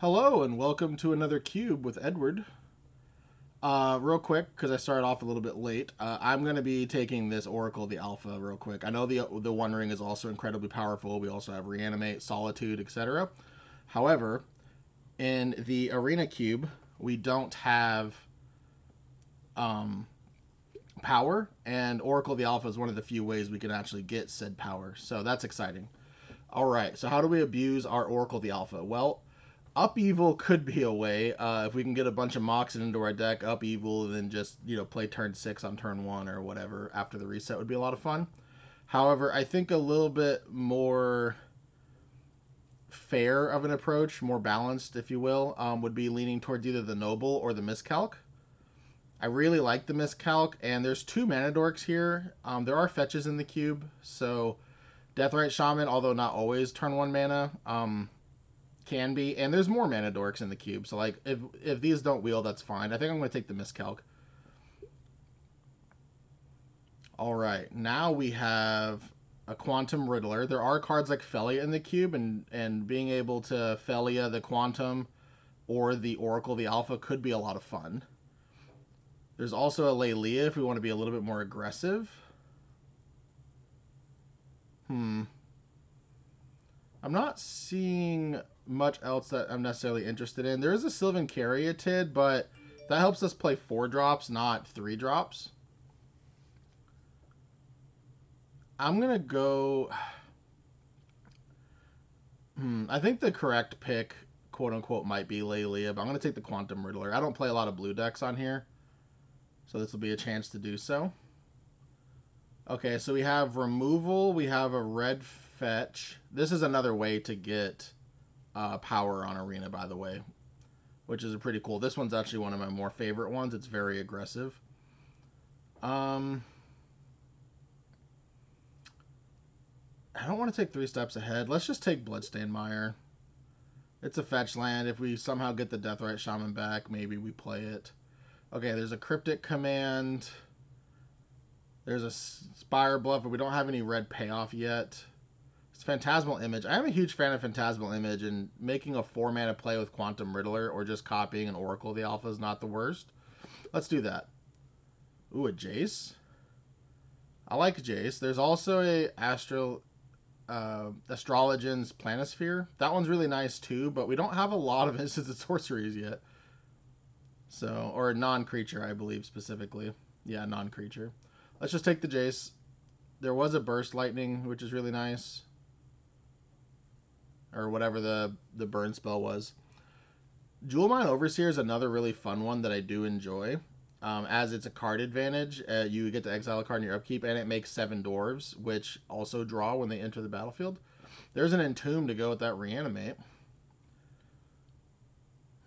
Hello and welcome to another cube with Edward. Real quick, because I started off a little bit late, I'm going to be taking this Oracle, the Alpha, real quick. I know the One Ring is also incredibly powerful. We also have Reanimate, Solitude, etc. However, in the Arena Cube, we don't have um, power, and Oracle the Alpha is one of the few ways we can actually get said power. So that's exciting. All right, so how do we abuse our Oracle the Alpha? Well, Upheaval could be a way. If we can get a bunch of Moxen into our deck, Upheaval, and then just play turn 6 on turn 1 or whatever after the reset would be a lot of fun. However, I think a little bit more fair of an approach, more balanced, if you will, would be leaning towards either the Noble or the Miscalc. I really like the Miscalc, and there's two mana dorks here. There are fetches in the cube, so Deathrite Shaman, although not always turn 1 mana, can be, and there's more mana dorks in the cube, so like if these don't wheel, that's fine. I think I'm going to take the Miscalc. All right, now we have a Quantum Riddler. There are cards like Felia in the cube, and being able to Felia the Quantum or the Oracle the Alpha could be a lot of fun. There's also a Lelia if we want to be a little bit more aggressive. I'm not seeing much else that I'm necessarily interested in. There is a Sylvan Caryatid, but that helps us play 4 drops, not 3 drops. I'm going to go... I think the correct pick, quote-unquote, might be Lelia, but I'm going to take the Quantum Riddler. I don't play a lot of blue decks on here, so this will be a chance to do so. Okay, so we have removal. We have a red fetch. This is another way to get power on Arena, by the way, which is pretty cool. This one's actually one of my more favorite ones. It's very aggressive. I don't want to take 3 steps ahead. Let's just take Bloodstained Mire. It's a fetch land. If we somehow get the Deathrite Shaman back, maybe we play it. Okay, there's a Cryptic Command. There's a Spire Bluff, but we don't have any red payoff yet. It's Phantasmal Image. I am a huge fan of Phantasmal Image, and making a 4-mana play with Quantum Riddler or just copying an Oracle the Alpha is not the worst. Let's do that. Ooh, a Jace. I like Jace. There's also a Astrologian's Planisphere. That one's really nice too, but we don't have a lot of instants and sorceries yet. So, or non-creature, I believe specifically. Yeah, non-creature. Let's just take the Jace. There was a Burst Lightning, which is really nice. Or whatever the burn spell was. Jewelmine Overseer is another really fun one that I do enjoy. As it's a card advantage, you get to exile a card in your upkeep, and it makes 7 dwarves, which also draw when they enter the battlefield. There's an Entomb to go with that Reanimate.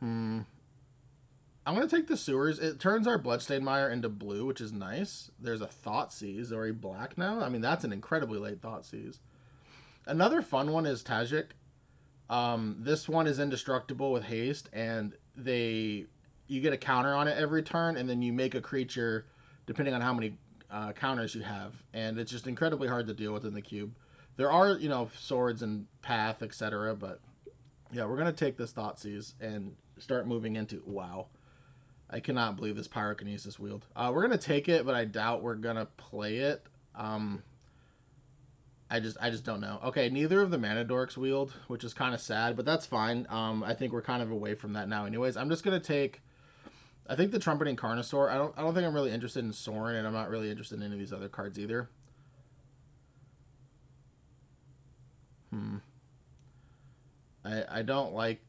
I'm going to take the Sewers. It turns our Bloodstained Mire into blue, which is nice. There's a Thoughtseize, or a black now. I mean, that's an incredibly late Thoughtseize. Another fun one is Tajik. This one is indestructible with haste, and you get a counter on it every turn, and then you make a creature depending on how many counters you have, and it's just incredibly hard to deal with in the cube. There are, swords and path, etc., but yeah, we're gonna take this Thoughtseize and start moving into wow. I cannot believe this Pyrokinesis wield. We're gonna take it, but I doubt we're gonna play it. I just don't know. Okay, neither of the mana dorks wield, which is kind of sad, but that's fine. I think we're kind of away from that now, anyways. I'm just gonna take. I think the Trumpeting Carnosaur. I don't think I'm really interested in Sorin, and I'm not really interested in any of these other cards either. I don't like.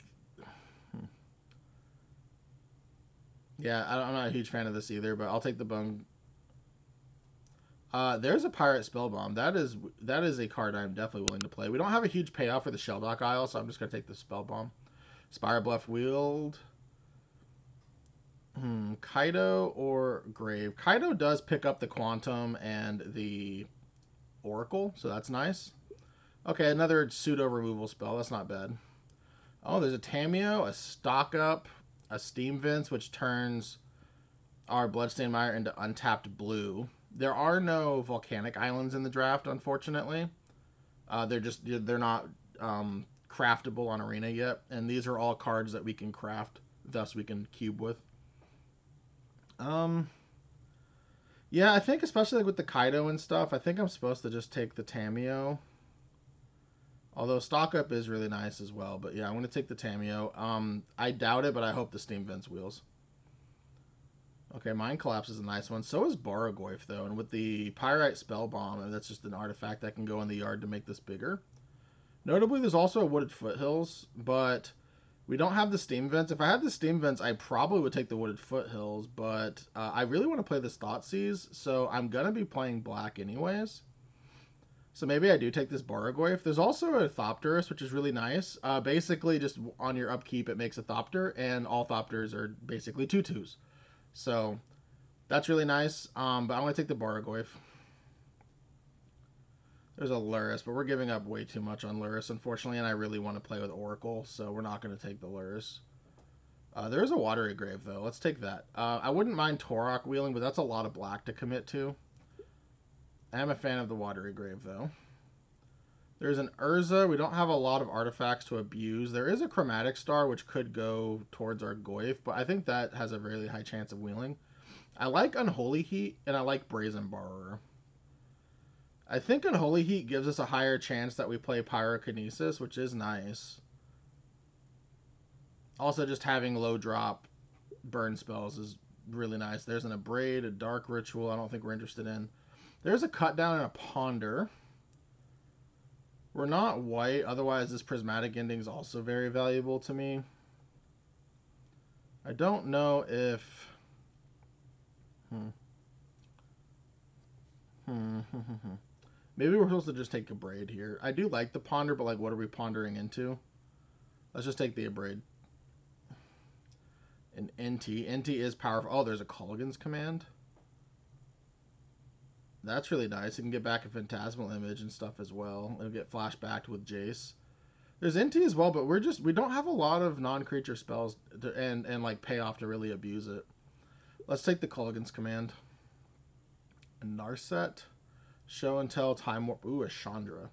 Yeah, I'm not a huge fan of this either, but I'll take the Bone. There's a Pirate Spellbomb. That is a card I'm definitely willing to play. We don't have a huge payoff for the Shelldock Isle, so I'm just gonna take the Spellbomb. Spire Bluff wield. Kaido or Grave. Kaido does pick up the Quantum and the Oracle, so that's nice. Okay, another pseudo removal spell. That's not bad. Oh, there's a Tameo, a Stock Up, a Steam Vents, which turns our Bloodstained Mire into untapped blue. There are no volcanic islands in the draft, unfortunately. They're not craftable on Arena yet, and these are all cards that we can craft, thus we can cube with. Yeah, I think especially like with the Kaido and stuff, I think I'm supposed to just take the Tamio. Although stock up is really nice as well, but yeah, I'm gonna take the Tamio. I doubt it, but I hope the Steam Vents wheels. Okay, Mind Collapse is a nice one. So is Baragoyf, though. And with the Pyrite Spell Bomb, and that's just an artifact that can go in the yard to make this bigger. Notably, there's also a Wooded Foothills, but we don't have the Steam Vents. If I had the Steam Vents, I probably would take the Wooded Foothills, but I really want to play this Thoughtseize, so I'm going to be playing black anyways. So maybe I do take this Baragoyf. There's also a Thopterus, which is really nice. Basically, just on your upkeep, it makes a Thopter, and all Thopters are basically 2/2s. So that's really nice. But I'm going to take the Baragoyf. There's a Lurrus, but we're giving up way too much on Lurrus, unfortunately, and I really want to play with Oracle, so we're not going to take the Lurrus. There is a Watery Grave, though. Let's take that. I wouldn't mind Torok wheeling, but that's a lot of black to commit to. I am a fan of the Watery Grave, though. There's an Urza. We don't have a lot of artifacts to abuse. There is a Chromatic Star, which could go towards our Goyf, but I think that has a really high chance of wheeling. I like Unholy Heat, and I like Brazen Borrower. I think Unholy Heat gives us a higher chance that we play Pyrokinesis, which is nice. Also, just having low drop burn spells is really nice. There's an Abrade, a Dark Ritual I don't think we're interested in. There's a Cut Down and a Ponder. We're not white, otherwise this Prismatic Ending is also very valuable to me. I don't know if... Maybe we're supposed to just take a Abrade here. I do like the Ponder, but like, what are we pondering into? Let's just take the Abrade. An NT. NT is powerful. Oh, there's a Colligan's Command. That's really nice. You can get back a Phantasmal Image and stuff as well. It'll get flashbacked with Jace. There's NT as well, but we don't have a lot of non-creature spells and like payoff to really abuse it. Let's take the Colligan's Command. A Narset. Show and Tell, Time Warp. Ooh, a Chandra.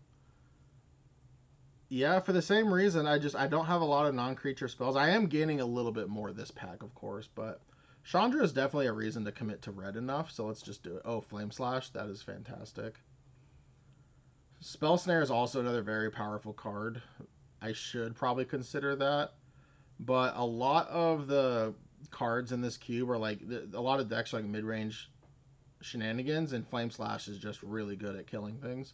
Yeah, for the same reason, I don't have a lot of non-creature spells. I am gaining a little bit more this pack, of course, but Chandra is definitely a reason to commit to red enough, so let's just do it. Oh, Flame Slash, that is fantastic. Spell Snare is also another very powerful card. I should probably consider that, but a lot of the cards in this cube are like, a lot of decks are like mid-range shenanigans, and Flame Slash is just really good at killing things.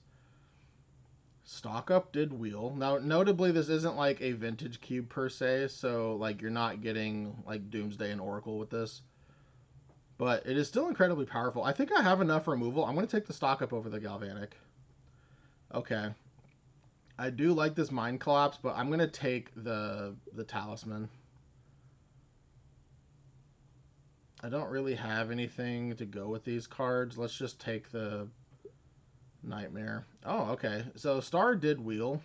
Stock Up did wheel. Now, notably, this isn't like a vintage cube per se, so like you're not getting like Doomsday and Oracle with this. But it is still incredibly powerful. I think I have enough removal. I'm going to take the Stock Up over the Galvanic. Okay. I do like this Mind Collapse, but I'm going to take the Talisman. I don't really have anything to go with these cards. Let's just take the Nightmare. Oh, okay. So Star did wheel,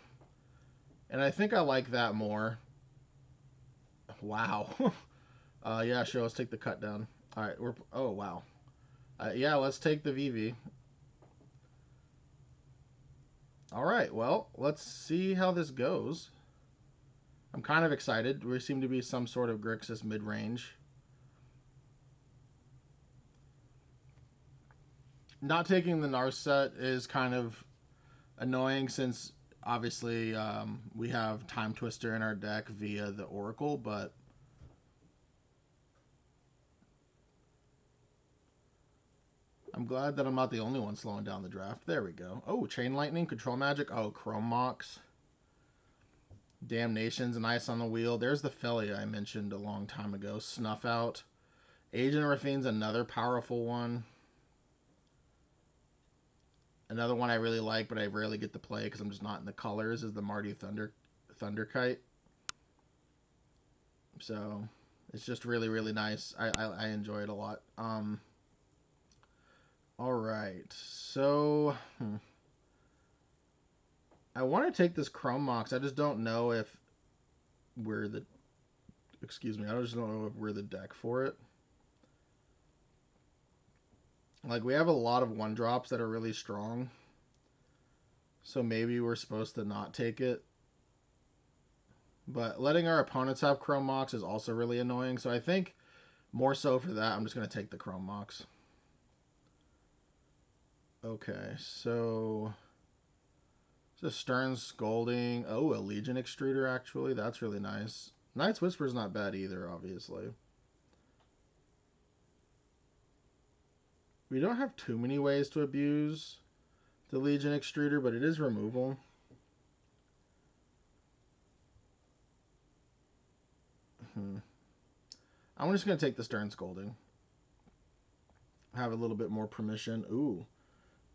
and I think I like that more. Wow. Yeah, sure. Let's take the Cut Down. All right. Oh, wow. Yeah, let's take the VV. All right. Well, let's see how this goes. I'm kind of excited. We seem to be some sort of Grixis mid-range. Not taking the Narset is kind of annoying since obviously we have Time Twister in our deck via the Oracle, but I'm glad that I'm not the only one slowing down the draft. There we go. Oh, Chain Lightning, Control Magic. Oh, Chrome Mox. Damnation's nice on the wheel. There's the Felia I mentioned a long time ago. Snuff Out. Agent Rafine's another powerful one. Another one I really like, but I rarely get to play because I'm just not in the colors, is the Marty Thunderkite. So it's just really, really nice. I enjoy it a lot. All right. So I want to take this Chrome Mox. I just don't know if we're the... Excuse me. I just don't know if we're the deck for it. Like, we have a lot of 1-drops that are really strong. So maybe we're supposed to not take it. But letting our opponents have Chrome Mox is also really annoying. So I think more so for that, I'm just going to take the Chrome Mox. Okay, so Stern Scolding. Oh, a Legion Extruder, actually. That's really nice. Knight's Whisper is not bad either, obviously. We don't have too many ways to abuse the Legion Extruder, but it is removal. I'm just going to take the Stern Scolding. Have a little bit more permission. Ooh.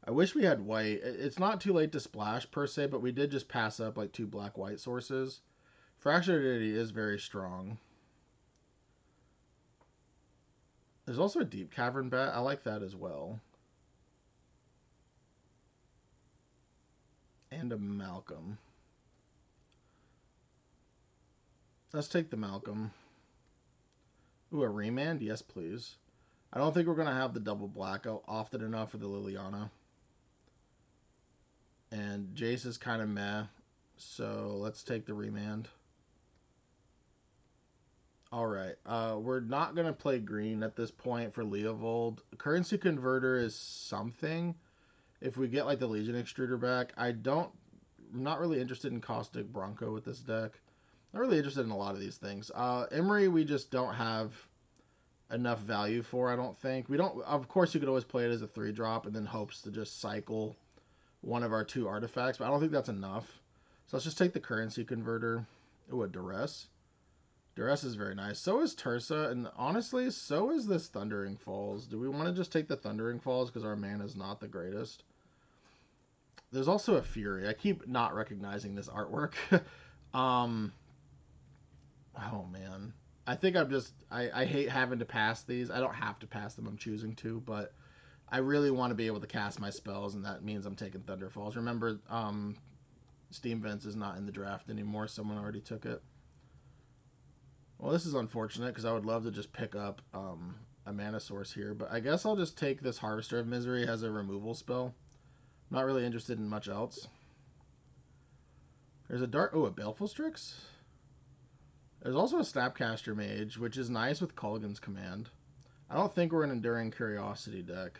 I wish we had white. It's not too late to splash, per se, but we did just pass up like 2 black-white sources. Fractured Aridity is very strong. There's also a Deep Cavern Bat. I like that as well. And a Malcolm. Let's take the Malcolm. Ooh, a Remand? Yes, please. I don't think we're going to have the double black often enough for the Liliana. And Jace is kind of meh. So let's take the Remand. Alright. We're not going to play green at this point for Leovold. Currency Converter is something. If we get like the Legion Extruder back, I'm not really interested in Caustic Bronco with this deck. Not really interested in a lot of these things. Emery, we just don't have enough value for, I don't think. We don't. Of course, you could always play it as a 3-drop and then hopes to just cycle one of our 2 artifacts, but I don't think that's enough. So let's just take the Currency Converter. Ooh, a Duress. Duress is very nice. So is Tersa, and honestly, so is this Thundering Falls. Do we want to just take the Thundering Falls because our mana is not the greatest? There's also a Fury. I keep not recognizing this artwork. Oh man. I think I hate having to pass these. I don't have to pass them, I'm choosing to, but I really want to be able to cast my spells, and that means I'm taking Thunder Falls. Remember, Steam Vents is not in the draft anymore. Someone already took it. Well, this is unfortunate because I would love to just pick up a mana source here, but I guess I'll just take this Harvester of Misery as a removal spell. I'm not really interested in much else. There's a Dark... Oh, a Baleful Strix? There's also a Snapcaster Mage, which is nice with Kulgan's Command. I don't think we're an Enduring Curiosity deck.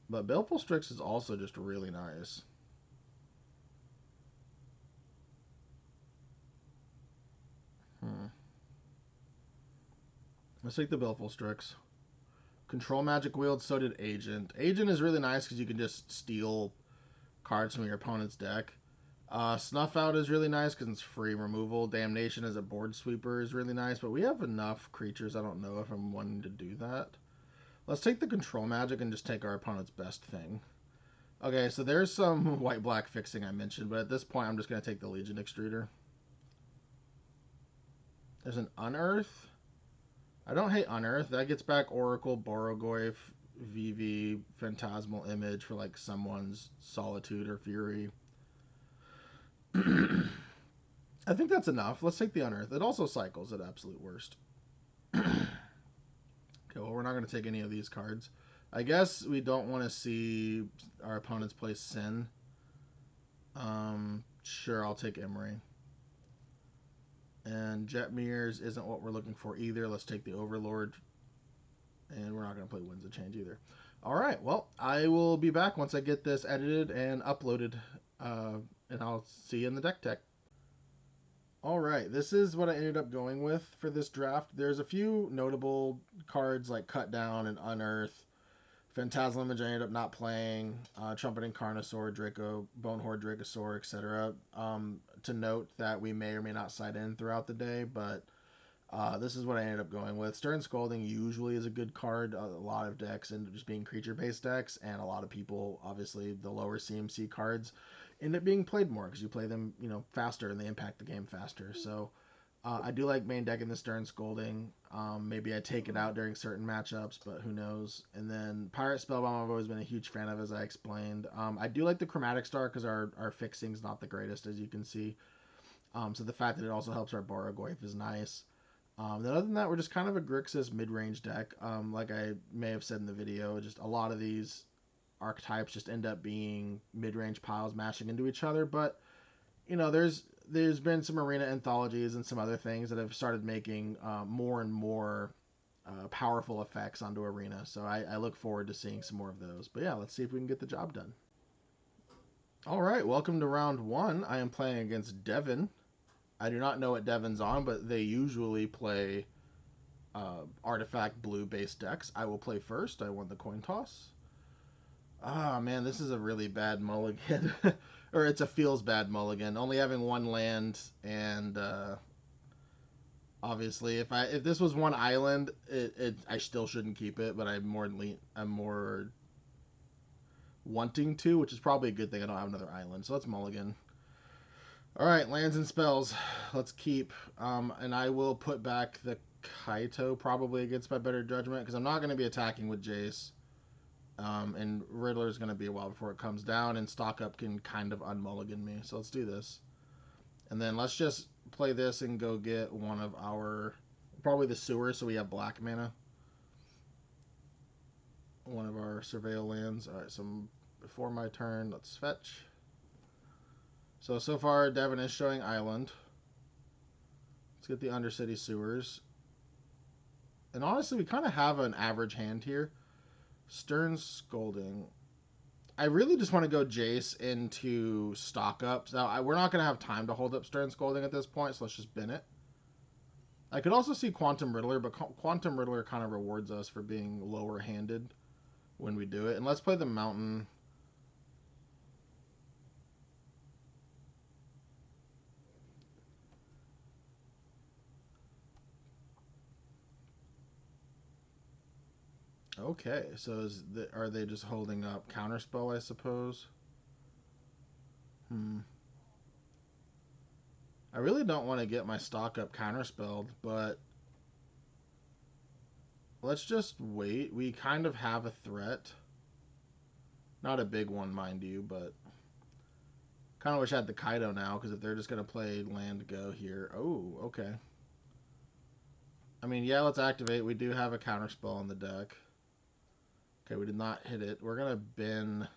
But Baleful Strix is also just really nice. Let's take the Baleful Strix. Control Magic Wield, so did Agent. Agent is really nice because you can just steal cards from your opponent's deck. Snuff Out is really nice because it's free removal. Damnation as a board sweeper is really nice, but we have enough creatures. I don't know if I'm wanting to do that. Let's take the Control Magic and just take our opponent's best thing. Okay, so there's some white-black fixing I mentioned, but at this point I'm just going to take the Legion Extruder. There's an Unearth. I don't hate Unearth. That gets back Oracle, Borogoyf, VV, Phantasmal Image for like someone's Solitude or Fury. I think that's enough. Let's take the Unearth. It also cycles at absolute worst. Okay, well, we're not going to take any of these cards. I guess we don't want to see our opponents play Sin. Sure, I'll take Emery. And Jet Mirrors isn't what we're looking for either. Let's take the Overlord. And we're not going to play Winds of Change either. Alright, well, I will be back once I get this edited and uploaded. And I'll see you in the deck tech. Alright, this is what I ended up going with for this draft. There's a few notable cards like Cut Down and Unearth. Phantasmal Image I ended up not playing. Trumpeting Carnosaur, Draco, Bonehorde Dracosaur, etc. To note that we may or may not side in throughout the day, but this is what I ended up going with. Stern Scolding usually is a good card. A lot of decks end up just being creature-based decks, and a lot of people, obviously, the lower CMC cards end up being played more because you play them, faster and they impact the game faster. So I do like main decking the Stern Scolding. Maybe I take it out during certain matchups, but who knows. And then Pirate Spellbomb I've always been a huge fan of, as I explained. I do like the Chromatic Star because our fixing's not the greatest, as you can see. So the fact that it also helps our Borogoyf is nice. Then other than that, we're just kind of a Grixis mid-range deck. Like I may have said in the video, just a lot of these archetypes just end up being mid-range piles mashing into each other. But, you know, there's been some arena anthologies and some other things that have started making more and more powerful effects onto arena. So I look forward to seeing some more of those. But yeah, let's see if we can get the job done. All right, welcome to round one. I am playing against Devin. I do not know what Devin's on, but they usually play artifact blue based decks. I will play first. I won the coin toss. Ah, man, this is a really bad mulligan. Or it's a feels bad mulligan. Only having one land, and obviously, if this was one island, I still shouldn't keep it. But I'm more wanting to, which is probably a good thing. I don't have another island, so let's mulligan. All right, lands and spells. Let's keep. And I will put back the Kaito probably against my better judgment because I'm not going to be attacking with Jace. And Riddler's going to be a while before it comes down, and Stock Up can kind of unmulligan me. So let's do this. And then let's just play this and go get one of our... Probably the sewer, so we have black mana. One of our Surveil lands. Alright, so before my turn, let's fetch. So far, Devin is showing Island. Let's get the Undercity Sewers. And honestly, we kind of have an average hand here. Stern Scolding. I really just want to go Jace into Stock Up. Now, we're not going to have time to hold up Stern Scolding at this point, so let's just bin it. I could also see Quantum Riddler, but Quantum Riddler kind of rewards us for being lower-handed when we do it. And let's play the Mountain. Okay, so are they just holding up Counterspell, I suppose? I really don't want to get my Stock Up Counterspelled, but let's just wait. We kind of have a threat. Not a big one, mind you, but kind of wish I had the Kaido now, because if they're just going to play land go here... Oh, okay. I mean, yeah, let's activate. We do have a Counterspell on the deck. Okay, we did not hit it. We're going to bin...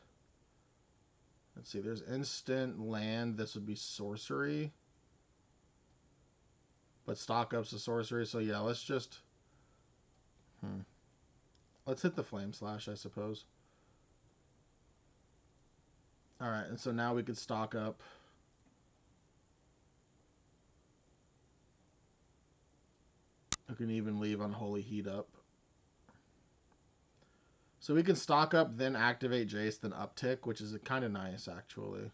Let's see, there's instant land. This would be sorcery. But Stock Up's a sorcery, so yeah, let's just... Let's hit the Flame Slash, I suppose. Alright, and so now we could Stock Up. We can even leave Unholy Heat up. So we can Stock Up, then activate Jace, then Uptick, which is kind of nice, actually.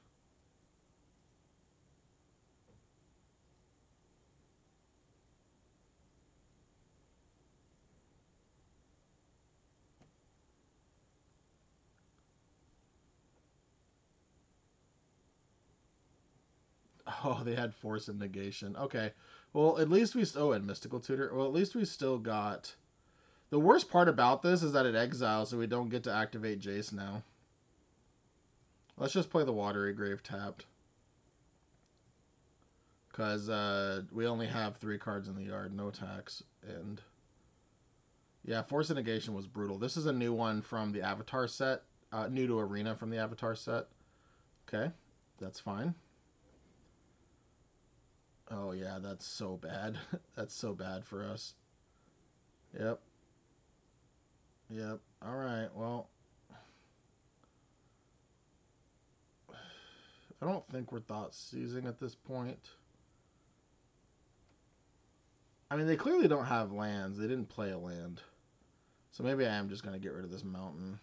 Oh, they had Force and Negation. Okay. Well, at least we... Oh, and Mystical Tutor. Well, at least we still got... The worst part about this is that it exiles, so we don't get to activate Jace now. Let's just play the Watery Grave tapped. Because we only have 3 cards in the yard, no attacks. And yeah, Force and Negation was brutal. This is a new one from the Avatar set. New to Arena from the Avatar set. Okay, that's fine. Oh yeah, that's so bad. That's so bad for us. Yep. Yep. Alright, well... I don't think we're thought seizing at this point. I mean, they clearly don't have lands. They didn't play a land. So maybe I am just going to get rid of this mountain.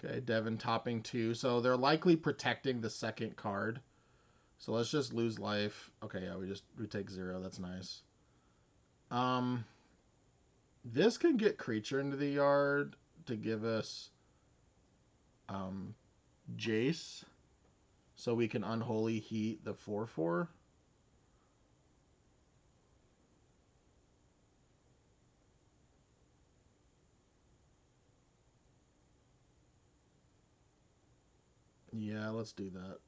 Okay, Devin topping 2. So they're likely protecting the second card. So let's just lose life. Okay, yeah, we take 0. That's nice. This can get creature into the yard to give us Jace. So we can Unholy Heat the 4/4. Yeah, let's do that.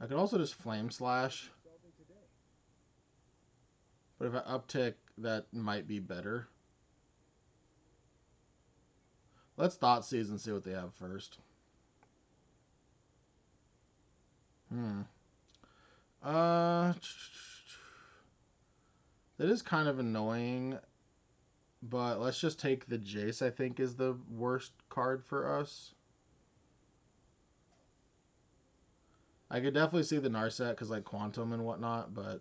I could also just Flame Slash, but if I uptick, that might be better. Let's Thoughtseize and see what they have first. Uh, that is kind of annoying, but let's just take the Jace, I think, is the worst card for us. I could definitely see the Narset because, like, Quantum and whatnot, but...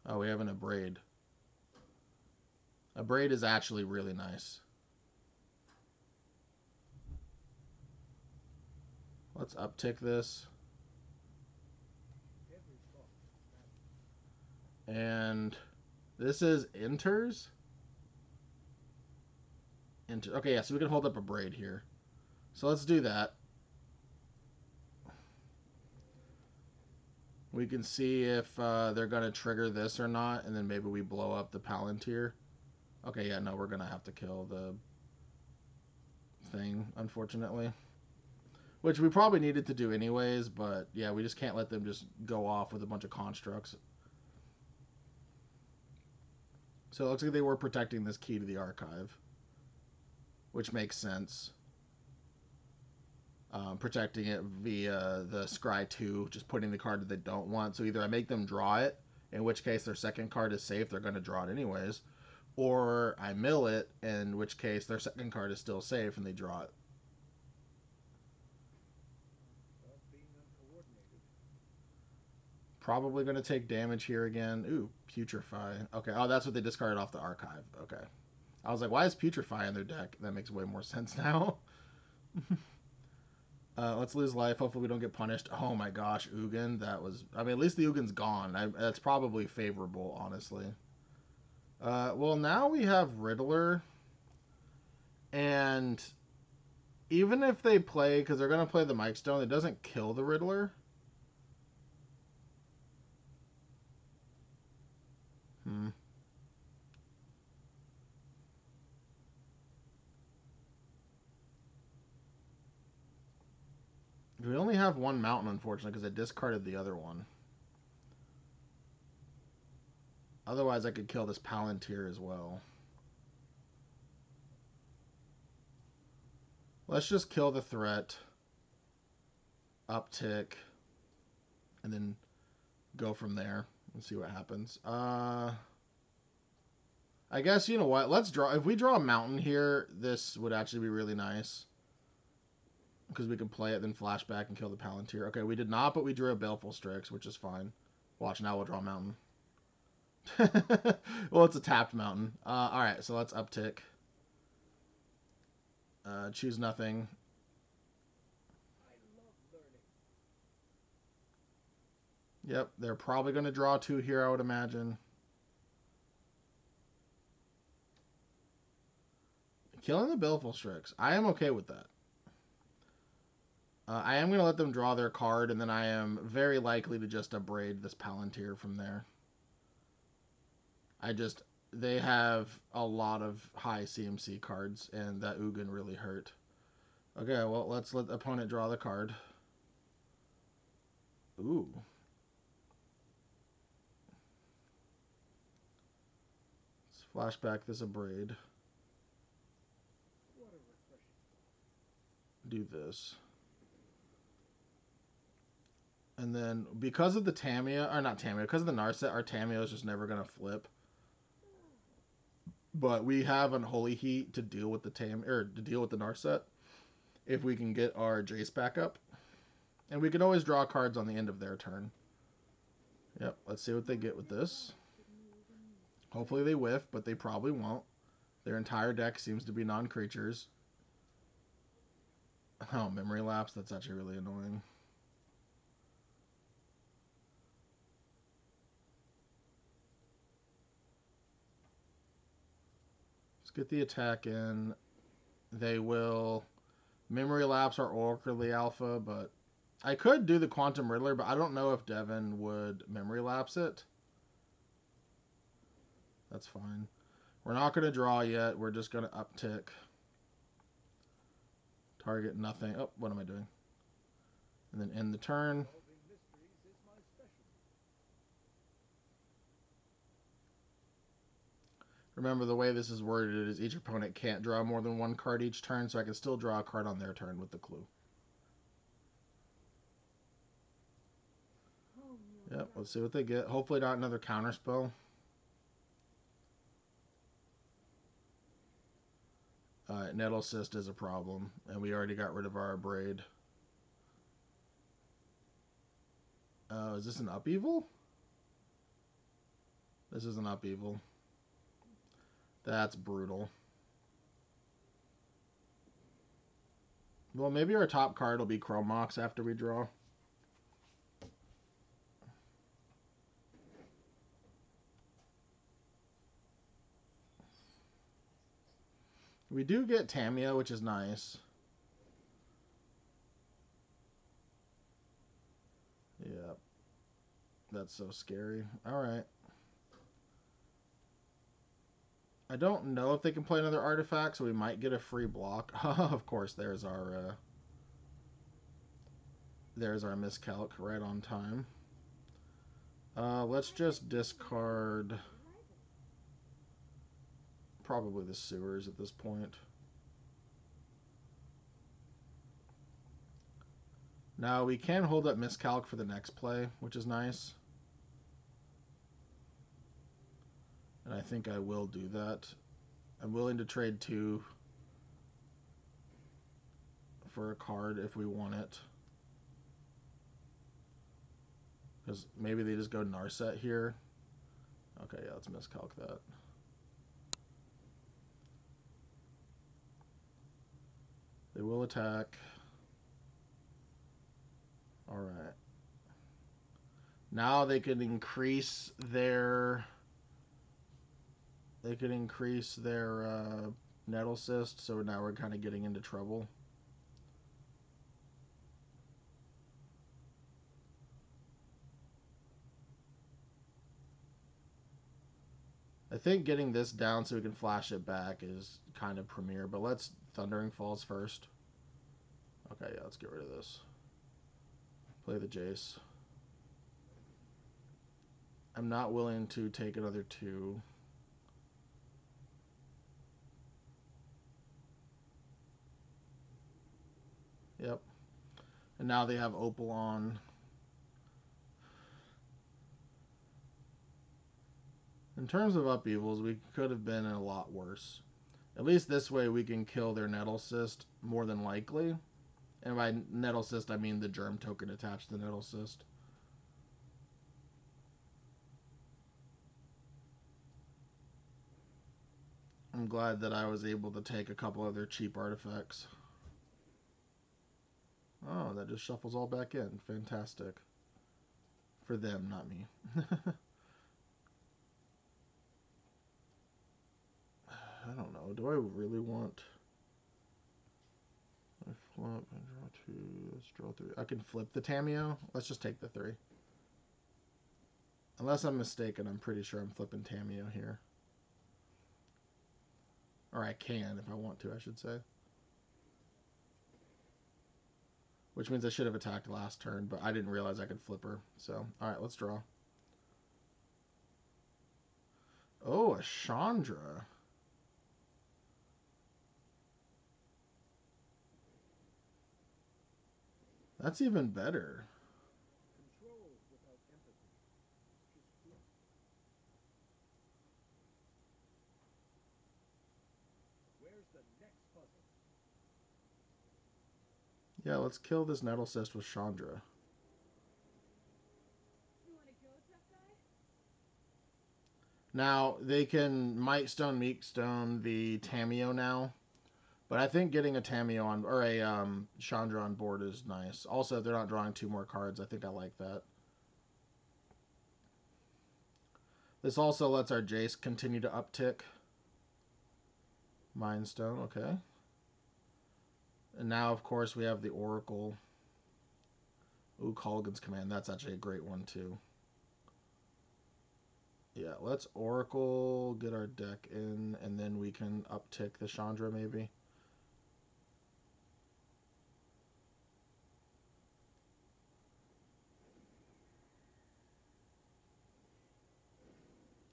Oh, we have an Abrade. Abrade is actually really nice. Let's uptick this. And this is Enters? Okay, yeah, so we can hold up Abrade here. So let's do that. We can see if they're going to trigger this or not, and then maybe we blow up the Palantir. Okay, yeah, no, we're going to have to kill the thing, unfortunately. Which we probably needed to do anyways, but yeah, we just can't let them just go off with a bunch of constructs. So it looks like they were protecting this key to the archive, which makes sense. Protecting it via the Scry 2, just putting the card that they don't want. So either I make them draw it, in which case their second card is safe, they're going to draw it anyways, or I mill it, in which case their second card is still safe and they draw it. Probably going to take damage here again. Ooh, Putrefy. Okay, oh, that's what they discarded off the archive. Okay. I was like, why is Putrefy in their deck? That makes way more sense now. Let's lose life. Hopefully we don't get punished. Oh my gosh, Ugin. That was... I mean, at least the Ugin's gone. That's probably favorable, honestly. Well, now we have Riddler. And even if they play... Because they're going to play the Mike Stone, it doesn't kill the Riddler. We only have one mountain, unfortunately, because I discarded the other one. Otherwise, I could kill this Palantir as well. Let's just kill the threat. Uptick. And then go from there and see what happens. I guess, you know what? Let's draw. If we draw a mountain here, this would actually be really nice. Because we can play it, then flashback and kill the Palantir. Okay, we did not, but we drew a Baleful Strix, which is fine. Watch, now we'll draw a mountain. Well, it's a tapped mountain. Alright, so let's uptick. Choose nothing. Yep, they're probably going to draw two here, I would imagine. Killing the Baleful Strix. I am okay with that. I am going to let them draw their card, and then I am very likely to just Abrade this Palantir from there. They have a lot of high CMC cards, and that Ugin really hurt. Okay, well, let's let the opponent draw the card. Ooh. Let's flashback this Abrade. Do this. And then, because of the Tamiya, or not Tamiya, because of the Narset, our Tamiya is just never going to flip. But we have Unholy Heat to deal with the Narset if we can get our Jace back up. And we can always draw cards on the end of their turn. Yep, let's see what they get with this. Hopefully they whiff, but they probably won't. Their entire deck seems to be non-creatures. Oh, Memory Lapse, that's actually really annoying. Let's get the attack in. They will Memory Lapse our Oracle Alpha, but I could do the Quantum Riddler, but I don't know if Devin would Memory Lapse it. That's fine. We're not going to draw yet. We're just going to uptick. Target nothing. Oh, what am I doing? And then end the turn. Remember, the way this is worded is each opponent can't draw more than one card each turn, so I can still draw a card on their turn with the clue. Yep, let's see what they get. Hopefully not another counterspell. Nettle Cyst is a problem, and we already got rid of our Abrade. Is this an upheaval? This is an upheaval. That's brutal. Well, maybe our top card will be Chromox after we draw. We do get Tamiyo, which is nice. Yep. That's so scary. Alright. I don't know if they can play another artifact, so we might get a free block. Of course, there's our miscalc right on time. Let's just discard probably the sewers at this point. Now we can hold up miscalc for the next play, which is nice. And I think I will do that. I'm willing to trade 2 for a card if we want it. Because maybe they just go Narset here. Okay, yeah, let's miscalc that. They will attack. Alright. Now they can increase their... They could increase their Nettle Cyst, so now we're kind of getting into trouble. I think getting this down so we can flash it back is kind of premier, but let's Thundering Falls first. Okay, yeah, let's get rid of this. Play the Jace. I'm not willing to take another 2. Yep. And now they have Opal on. In terms of upheavals, we could have been a lot worse. At least this way we can kill their Nettle Cyst more than likely. And by Nettle Cyst, I mean the germ token attached to the Nettle Cyst. I'm glad that I was able to take a couple other cheap artifacts. Oh, that just shuffles all back in. Fantastic. For them, not me. I don't know. Do I really want... I flip and draw 2. Let's draw 3. I can flip the Tamiyo. Let's just take the 3. Unless I'm mistaken, I'm pretty sure I'm flipping Tamiyo here. Or I can if I want to, I should say. Which means I should have attacked last turn, but I didn't realize I could flip her. So, alright, let's draw. Oh, a Chandra. That's even better. Yeah, let's kill this Nettle Cyst with Chandra. Now, they can Might Stone, Meek Stone the Tamiyo now. But I think getting a Tamiyo on, or a Chandra on board is nice. Also, if they're not drawing 2 more cards, I think I like that. This also lets our Jace continue to uptick. Mind Stone, okay. And now, of course, we have the Oracle. Ooh, Colgan's Command. That's actually a great one, too. Yeah, let's Oracle, get our deck in, and then we can uptick the Chandra maybe.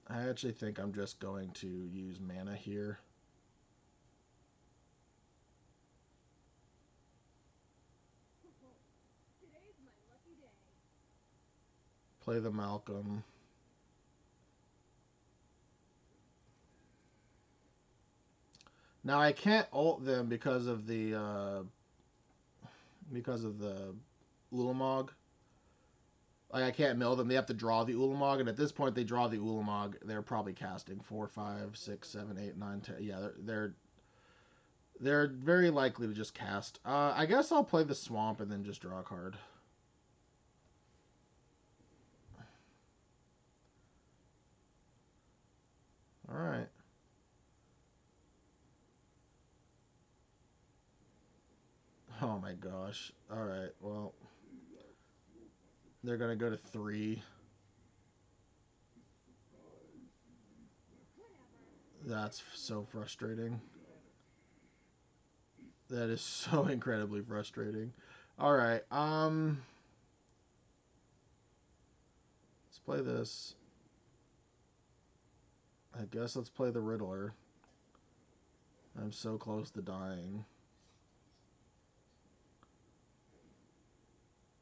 I actually think I'm just going to use mana here. Play the Malcolm. Now I can't ult them because of the Ulamog. Like I can't mill them. They have to draw the Ulamog, and at this point they draw the Ulamog. They're probably casting 4, 5, 6, 7, 8, 9, 10. Yeah, they're very likely to just cast. I guess I'll play the Swamp and then just draw a card. All right. Oh my gosh. All right. Well, they're gonna go to 3. That's so frustrating. That is so incredibly frustrating. All right. Let's play this. I guess let's play the Riddler. I'm so close to dying.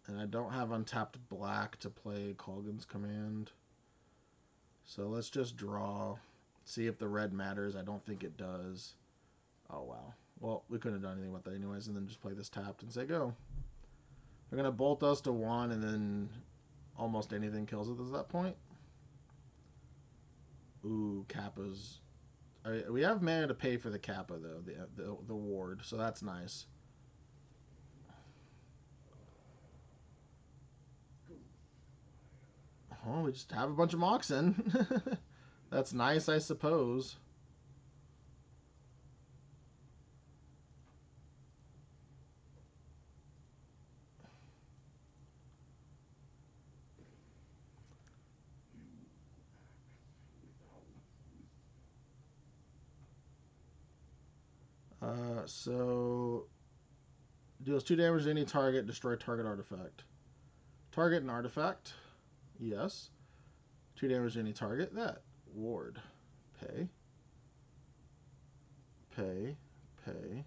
And I don't have untapped black to play Colgan's Command. So let's just draw. See if the red matters. I don't think it does. Oh, wow. Well, we couldn't have done anything with that anyways. And then just play this tapped and say go. They're going to bolt us to 1 and then almost anything kills us at that point. Ooh, Kappa's. We have mana to pay for the Kappa, though. The ward. So that's nice. Oh, we just have a bunch of Moxen. That's nice, I suppose. So deals 2 damage to any target, destroy target artifact. Target an artifact. Yes. 2 damage to any target. That. Ward. Pay. Pay. Pay.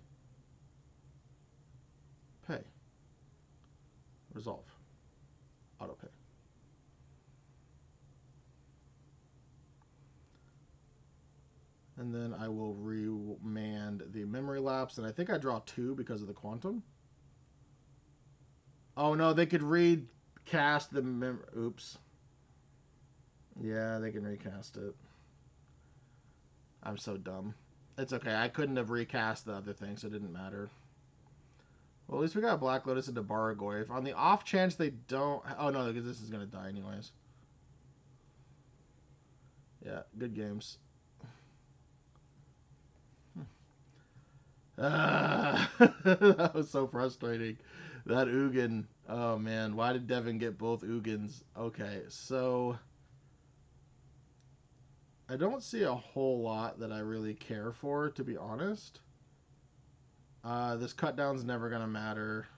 Pay. Resolve. Auto pay. And then I will remand the memory lapse. And I think I draw 2 because of the quantum. Oh no, they could recast the oops. Yeah, they can recast it. I'm so dumb. It's okay. I couldn't have recast the other thing, so it didn't matter. Well, at least we got Black Lotus into Bargoyf. On the off chance they don't... Oh, no, because this is going to die anyways. Yeah, good games. That was so frustrating. That Ugin. Oh, man. Why did Devin get both Ugins? Okay, so... I don't see a whole lot that I really care for, to be honest. This cut down's never going to matter.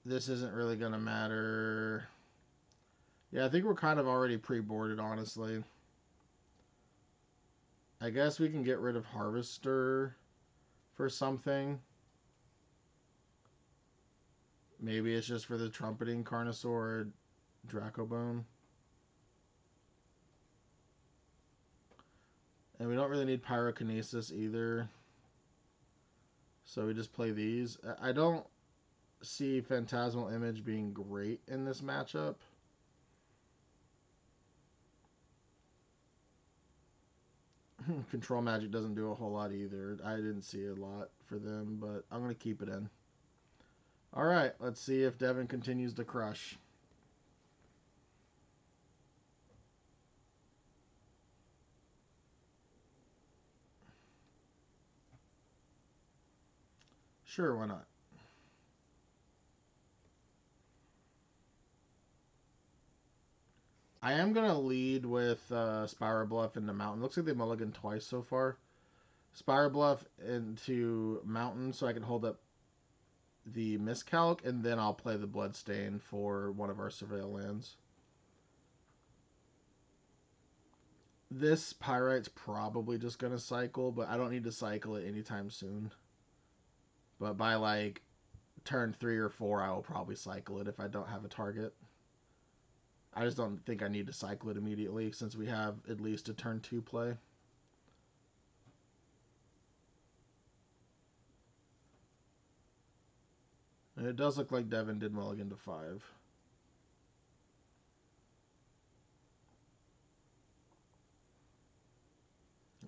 This isn't really going to matter. Yeah, I think we're kind of already pre-boarded, honestly. I guess we can get rid of Harvester for something. Maybe it's just for the Trumpeting Carnosaur Dracobone. And we don't really need Pyrokinesis either. So we just play these. I don't see Phantasmal Image being great in this matchup. Control Magic doesn't do a whole lot either. I didn't see a lot for them, but I'm going to keep it in. Alright, let's see if Devin continues to crush. Sure, why not? I am going to lead with Spire Bluff into Mountain. Looks like they mulliganed twice so far. Spire Bluff into Mountain so I can hold up the Miscalc, and then I'll play the Bloodstain for one of our Surveil lands. This Pyrite's probably just going to cycle, but I don't need to cycle it anytime soon. But by like turn 3 or 4, I will probably cycle it if I don't have a target. I just don't think I need to cycle it immediately since we have at least a turn 2 play. And it does look like Devin did mulligan to 5.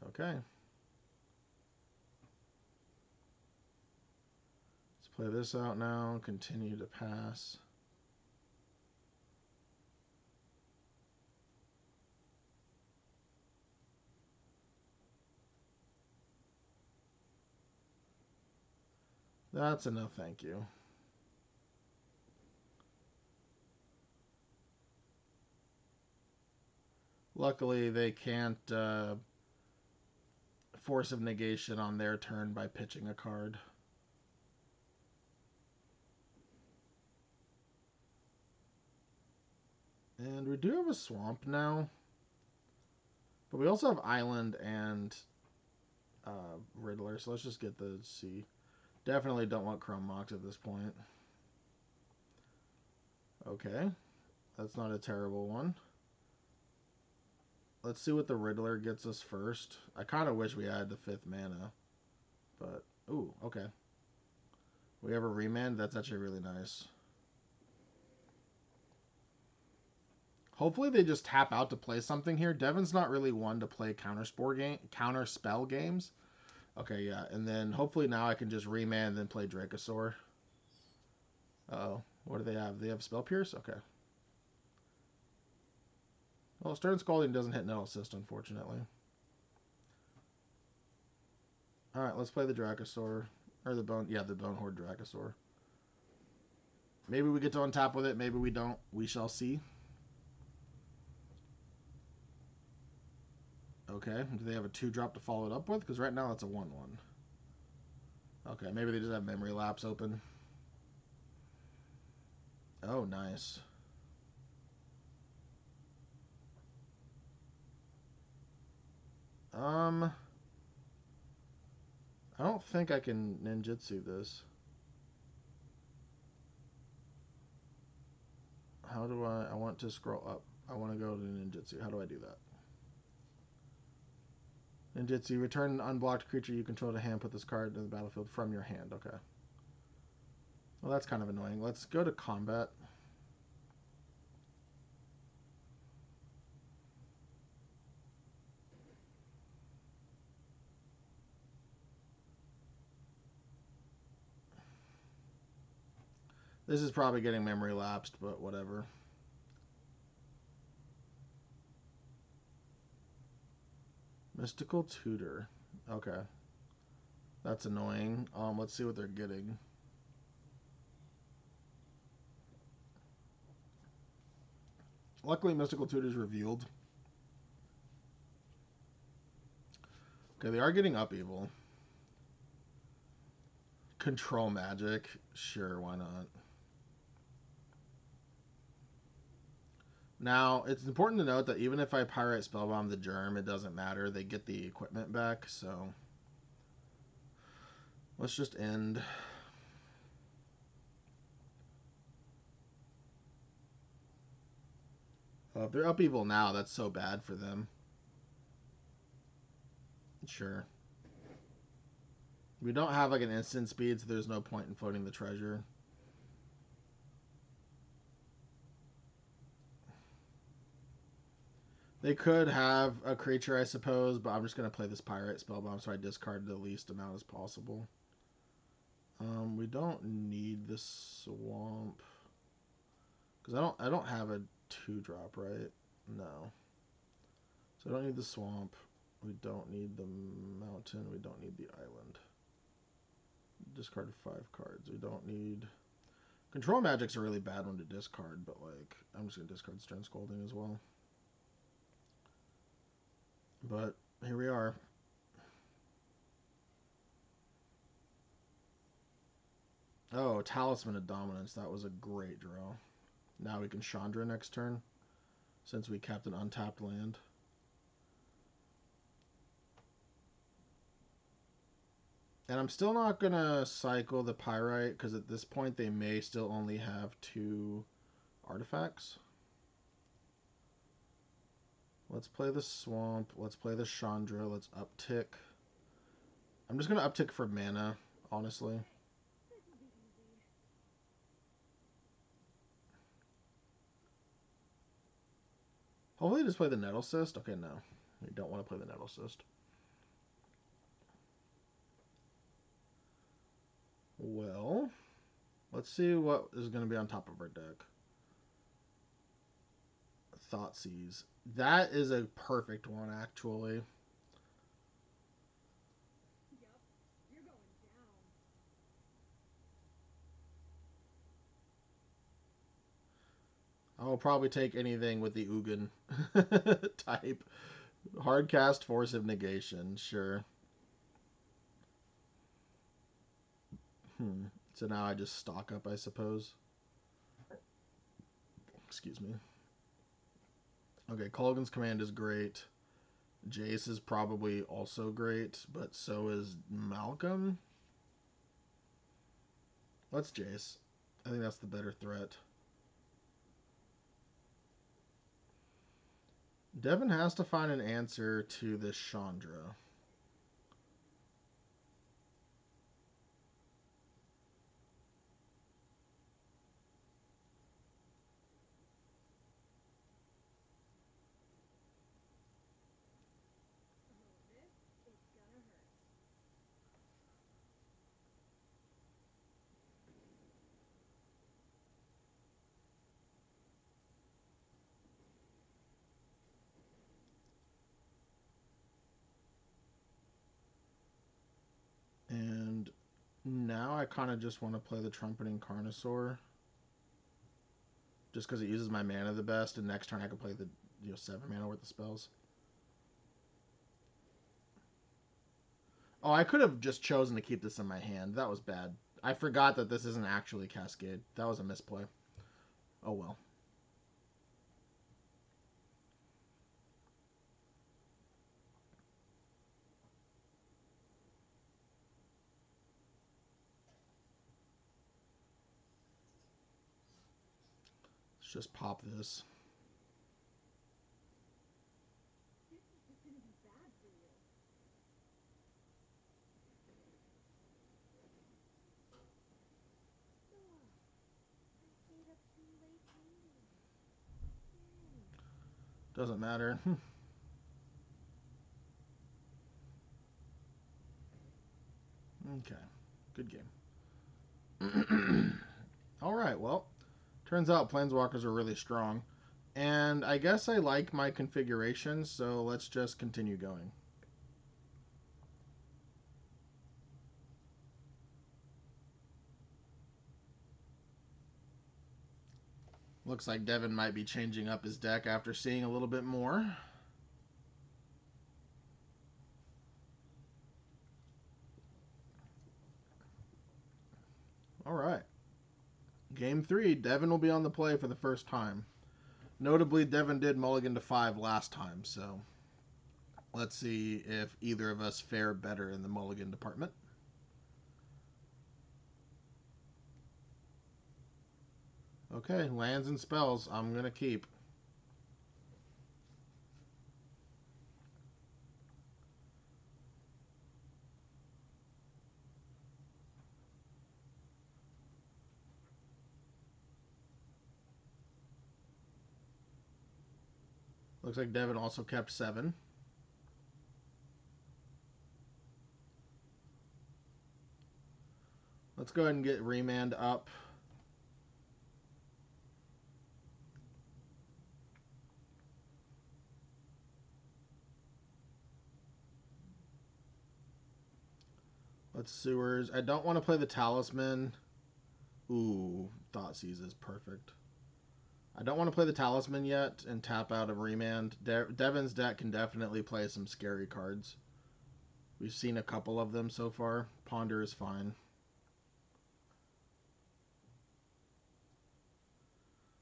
Okay. Let's play this out now. Continue to pass. That's a no thank you. Luckily, they can't force of negation on their turn by pitching a card. And we do have a swamp now. But we also have Island and Riddler, so let's just get the C. Definitely don't want Chrome Mox at this point. Okay. That's not a terrible one. Let's see what the Riddler gets us first. I kind of wish we had the 5th mana. But, ooh, okay. We have a remand. That's actually really nice. Hopefully they just tap out to play something here. Devin's not really one to play counter spell games. Okay, yeah. And then hopefully now I can just remand and then play Dracosaur. Uh-oh. What do they have? They have Spell Pierce? Okay. Well, Stern Scalding doesn't hit no assist, unfortunately. Alright, let's play the Dracosaur. Or the Bone... Yeah, the Bone Horde Dracosaur. Maybe we get to untap with it. Maybe we don't. We shall see. Okay. Do they have a 2-drop to follow it up with? Because right now it's a 1-1. Okay, maybe they just have Memory Lapse open. Oh, nice. I don't think I can ninjutsu this. How do I want to scroll up. I want to go to ninjutsu. How do I do that? Ninjutsu, return an unblocked creature you control to hand. Put this card to the battlefield from your hand. Okay. Well, that's kind of annoying. Let's go to combat. This is probably getting memory lapsed, but whatever. Mystical Tutor. Okay. That's annoying. Let's see what they're getting. Luckily, Mystical Tutor's revealed. Okay, they are getting Upheaval. Control Magic. Sure, why not? Now, it's important to note that even if I Pyrite Spellbomb the Germ, it doesn't matter. They get the equipment back, so... Let's just end. If they're Upheaval now, that's so bad for them. Sure. We don't have like an instant speed, so there's no point in floating the treasure. They could have a creature, I suppose, but I'm just going to play this Pyrite Spellbomb so I discard the least amount as possible. We don't need this swamp. Because I don't have a 2-drop, right? No. So I don't need the swamp. We don't need the mountain. We don't need the island. Discard 5 cards. We don't need... Control Magic's a really bad one to discard, but like I'm just going to discard Stern Scolding as well. But here we are. Oh, Talisman of Dominance. That was a great draw. Now we can Chandra next turn, since we kept an untapped land. And I'm still not going to cycle the Pyrite, because at this point they may still only have 2 artifacts. Let's play the Swamp. Let's play the Chandra. Let's uptick. I'm just going to uptick for mana, honestly. Hopefully just play the Nettle Cyst. Okay, no. We don't want to play the Nettle Cyst. Well, let's see what is going to be on top of our deck. Thoughtseize. That is a perfect one, actually. I will probably take anything with the Ugin type. Hardcast, Force of Negation, sure. So now I just stock up, I suppose. Excuse me. Okay, Colgan's Command is great. Jace is probably also great, but so is Malcolm. Let's Jace. I think that's the better threat. Devin has to find an answer to this Chandra. And now I kind of just want to play the Trumpeting Carnosaur. Just because it uses my mana the best, and next turn I can play the 7 mana worth of spells. Oh, I could have just chosen to keep this in my hand. That was bad. I forgot that this isn't actually Cascade. That was a misplay. Oh well. Let's just pop this. Doesn't matter. Okay. Good game. Alright, well. Turns out Planeswalkers are really strong. And I guess I like my configuration, so let's just continue going. Looks like Devin might be changing up his deck after seeing a little bit more. Alright. Game 3, Devin will be on the play for the first time. Notably, Devin did mulligan to 5 last time, so let's see if either of us fare better in the mulligan department. Okay, lands and spells, I'm going to keep. Looks like Devin also kept 7. Let's go ahead and get Remand up. Let's Sewers. I don't want to play the Talisman. Ooh, Thoughtseize is perfect. I don't want to play the Talisman yet and tap out of Remand. Devin's deck can definitely play some scary cards. We've seen a couple of them so far. Ponder is fine.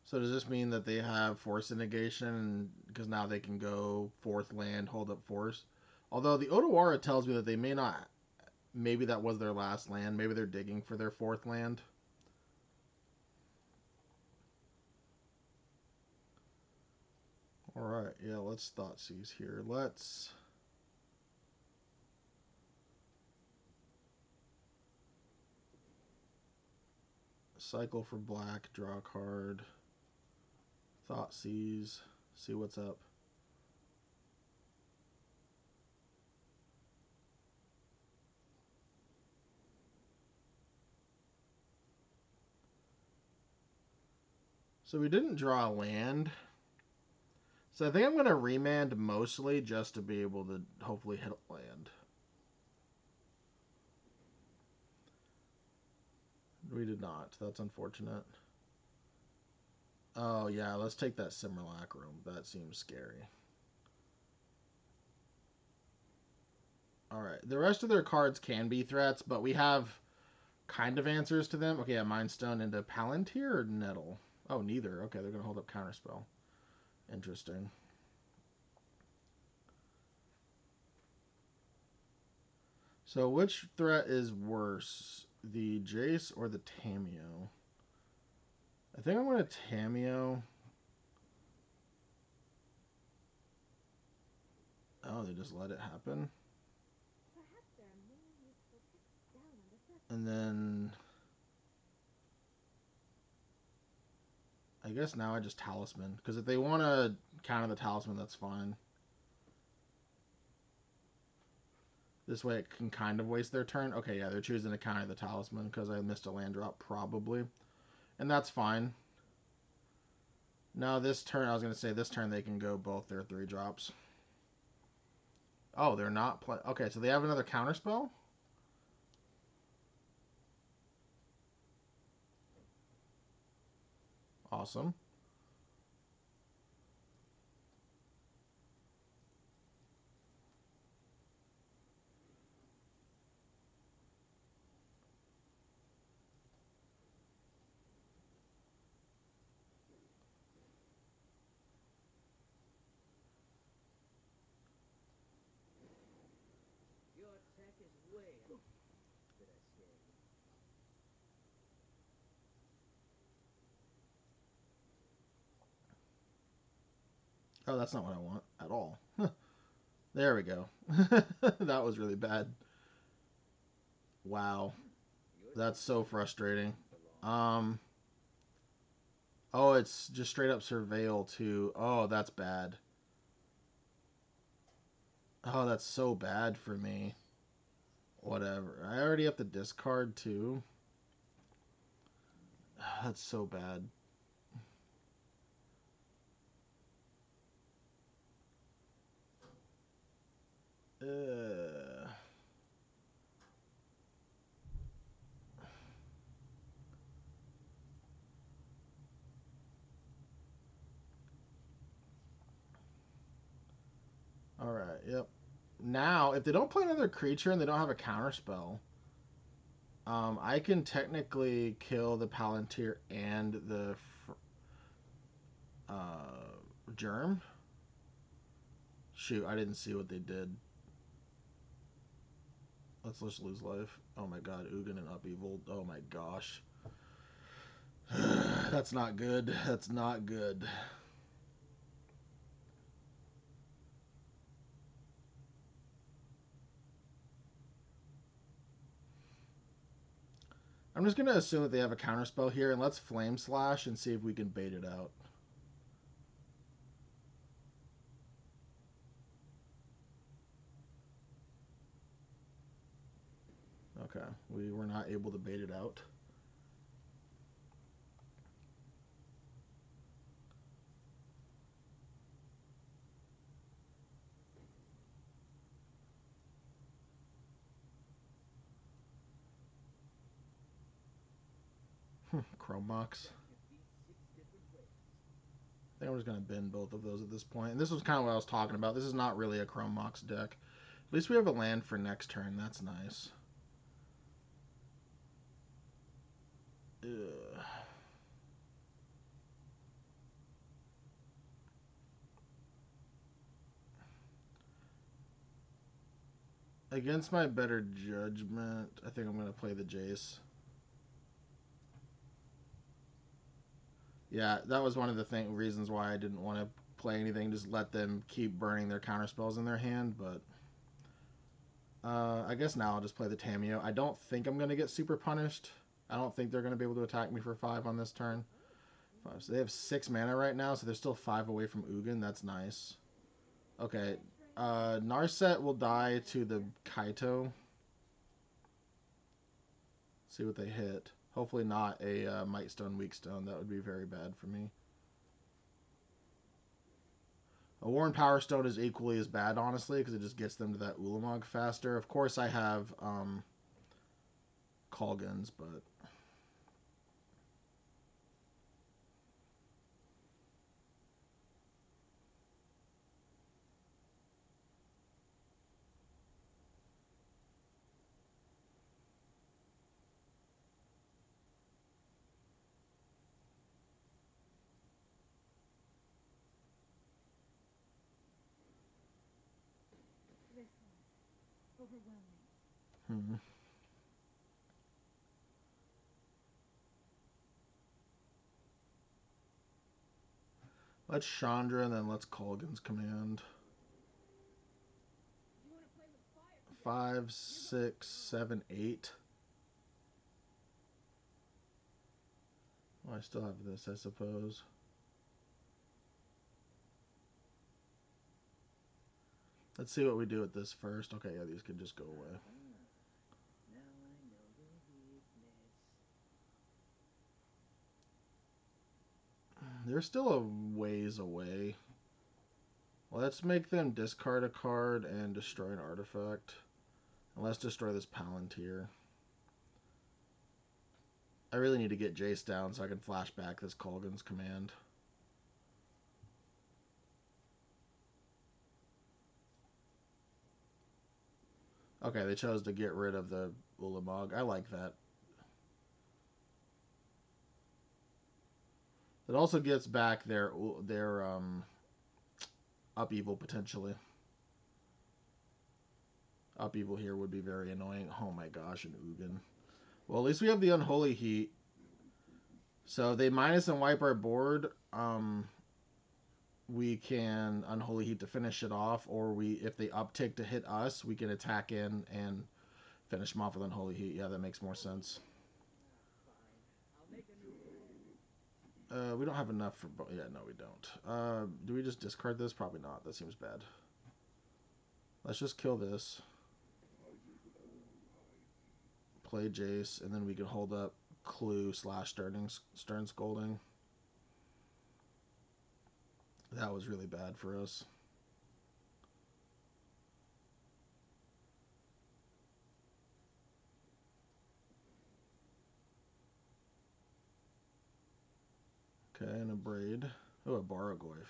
So does this mean that they have Force Negation because now they can go 4th land, hold up Force? Although the Otawara tells me that they may not. Maybe that was their last land. Maybe they're digging for their 4th land. Alright, yeah, let's Thoughtseize here. Let's... cycle for black, draw a card. Thoughtseize, see what's up. So we didn't draw a land. So I think I'm going to remand mostly just to be able to hopefully hit a land. We did not. That's unfortunate. Oh, yeah, let's take that Simulacrum. That seems scary. Alright, the rest of their cards can be threats, but we have kind of answers to them. Okay, yeah, Mind Stone into Palantir or Nettle? Oh, neither. Okay, they're going to hold up Counterspell. Interesting. So which threat is worse, the Jace or the Tameo? I think I'm going to Tameo. Oh, they just let it happen. And then I guess now I just Talisman. Because if they want to counter the Talisman, that's fine. This way it can kind of waste their turn. Okay, yeah, they're choosing to counter the Talisman because I missed a land drop, probably. And that's fine. Now this turn, I was going to say this turn they can go both their 3 drops. Oh, they're not play. Okay, so they have another counterspell? Awesome. Oh, that's not what I want at all. There we go. That was really bad. Wow. That's so frustrating. Oh, it's just straight up Surveil too. Oh, that's bad. Oh, that's so bad for me. Whatever. I already have to discard too. That's so bad. Uh... Alright, yep. Now, if they don't play another creature and they don't have a counterspell, I can technically kill the Palantir and the Germ. Shoot, I didn't see what they did. Let's just lose life. Oh my god, Ugin and Upheaval. Oh my gosh. That's not good. That's not good. I'm just going to assume that they have a counterspell here, and let's Flame Slash and see if we can bait it out. Okay, we were not able to bait it out. Chrome Mox. I think I'm just going to bin both of those at this point. And this was kind of what I was talking about. This is not really a Chrome Mox deck. At least we have a land for next turn. That's nice. Ugh. Against my better judgment, I think I'm going to play the Jace. Yeah, that was one of the reasons why I didn't want to play anything. Just let them keep burning their counterspells in their hand. But I guess now I'll just play the Tameo. I don't think I'm going to get super punished. I don't think they're going to be able to attack me for 5 on this turn. 5. So they have 6 mana right now, so they're still 5 away from Ugin. That's nice. Okay. Narset will die to the Kaito. See what they hit. Hopefully not a Might Stone, Weak Stone. That would be very bad for me. A Worn Power Stone is equally as bad, honestly, because it just gets them to that Ulamog faster. Of course, I have Kolgans, but... Hmm. Let's Chandra, and then let's Kolgan's command. 5, 6, 7, 8. Well, I still have this, I suppose. Let's see what we do with this first. Okay, yeah, these can just go away. They're still a ways away. Let's make them discard a card and destroy an artifact. And let's destroy this Palantir. I really need to get Jace down so I can flash back this Kolgan's command. Okay, they chose to get rid of the Ulamog. I like that. It also gets back their upheaval potentially. Upheaval here would be very annoying. Oh my gosh, an Ugin. Well, at least we have the Unholy Heat. So they minus and wipe our board. We can Unholy Heat to finish it off, or if they uptick to hit us, we can attack in and finish them off with Unholy Heat. Yeah, that makes more sense. We don't have enough for both. Yeah, no, we don't. Do we just discard this? Probably not. That seems bad. Let's just kill this. Play Jace, and then we can hold up Clue / Stern Scolding. That was really bad for us. Okay, and a Braid. Oh, a Baragoyf.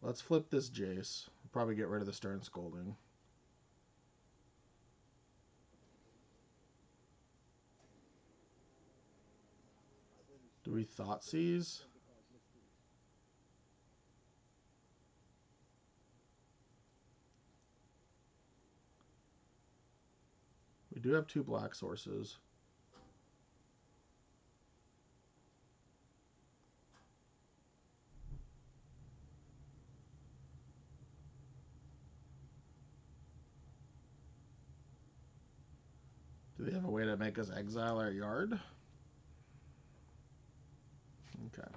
Let's flip this Jace. Probably get rid of the Stern Scolding. Do we Thoughtseize? We do have 2 black sources. Do they have a way to make us exile our yard? Okay.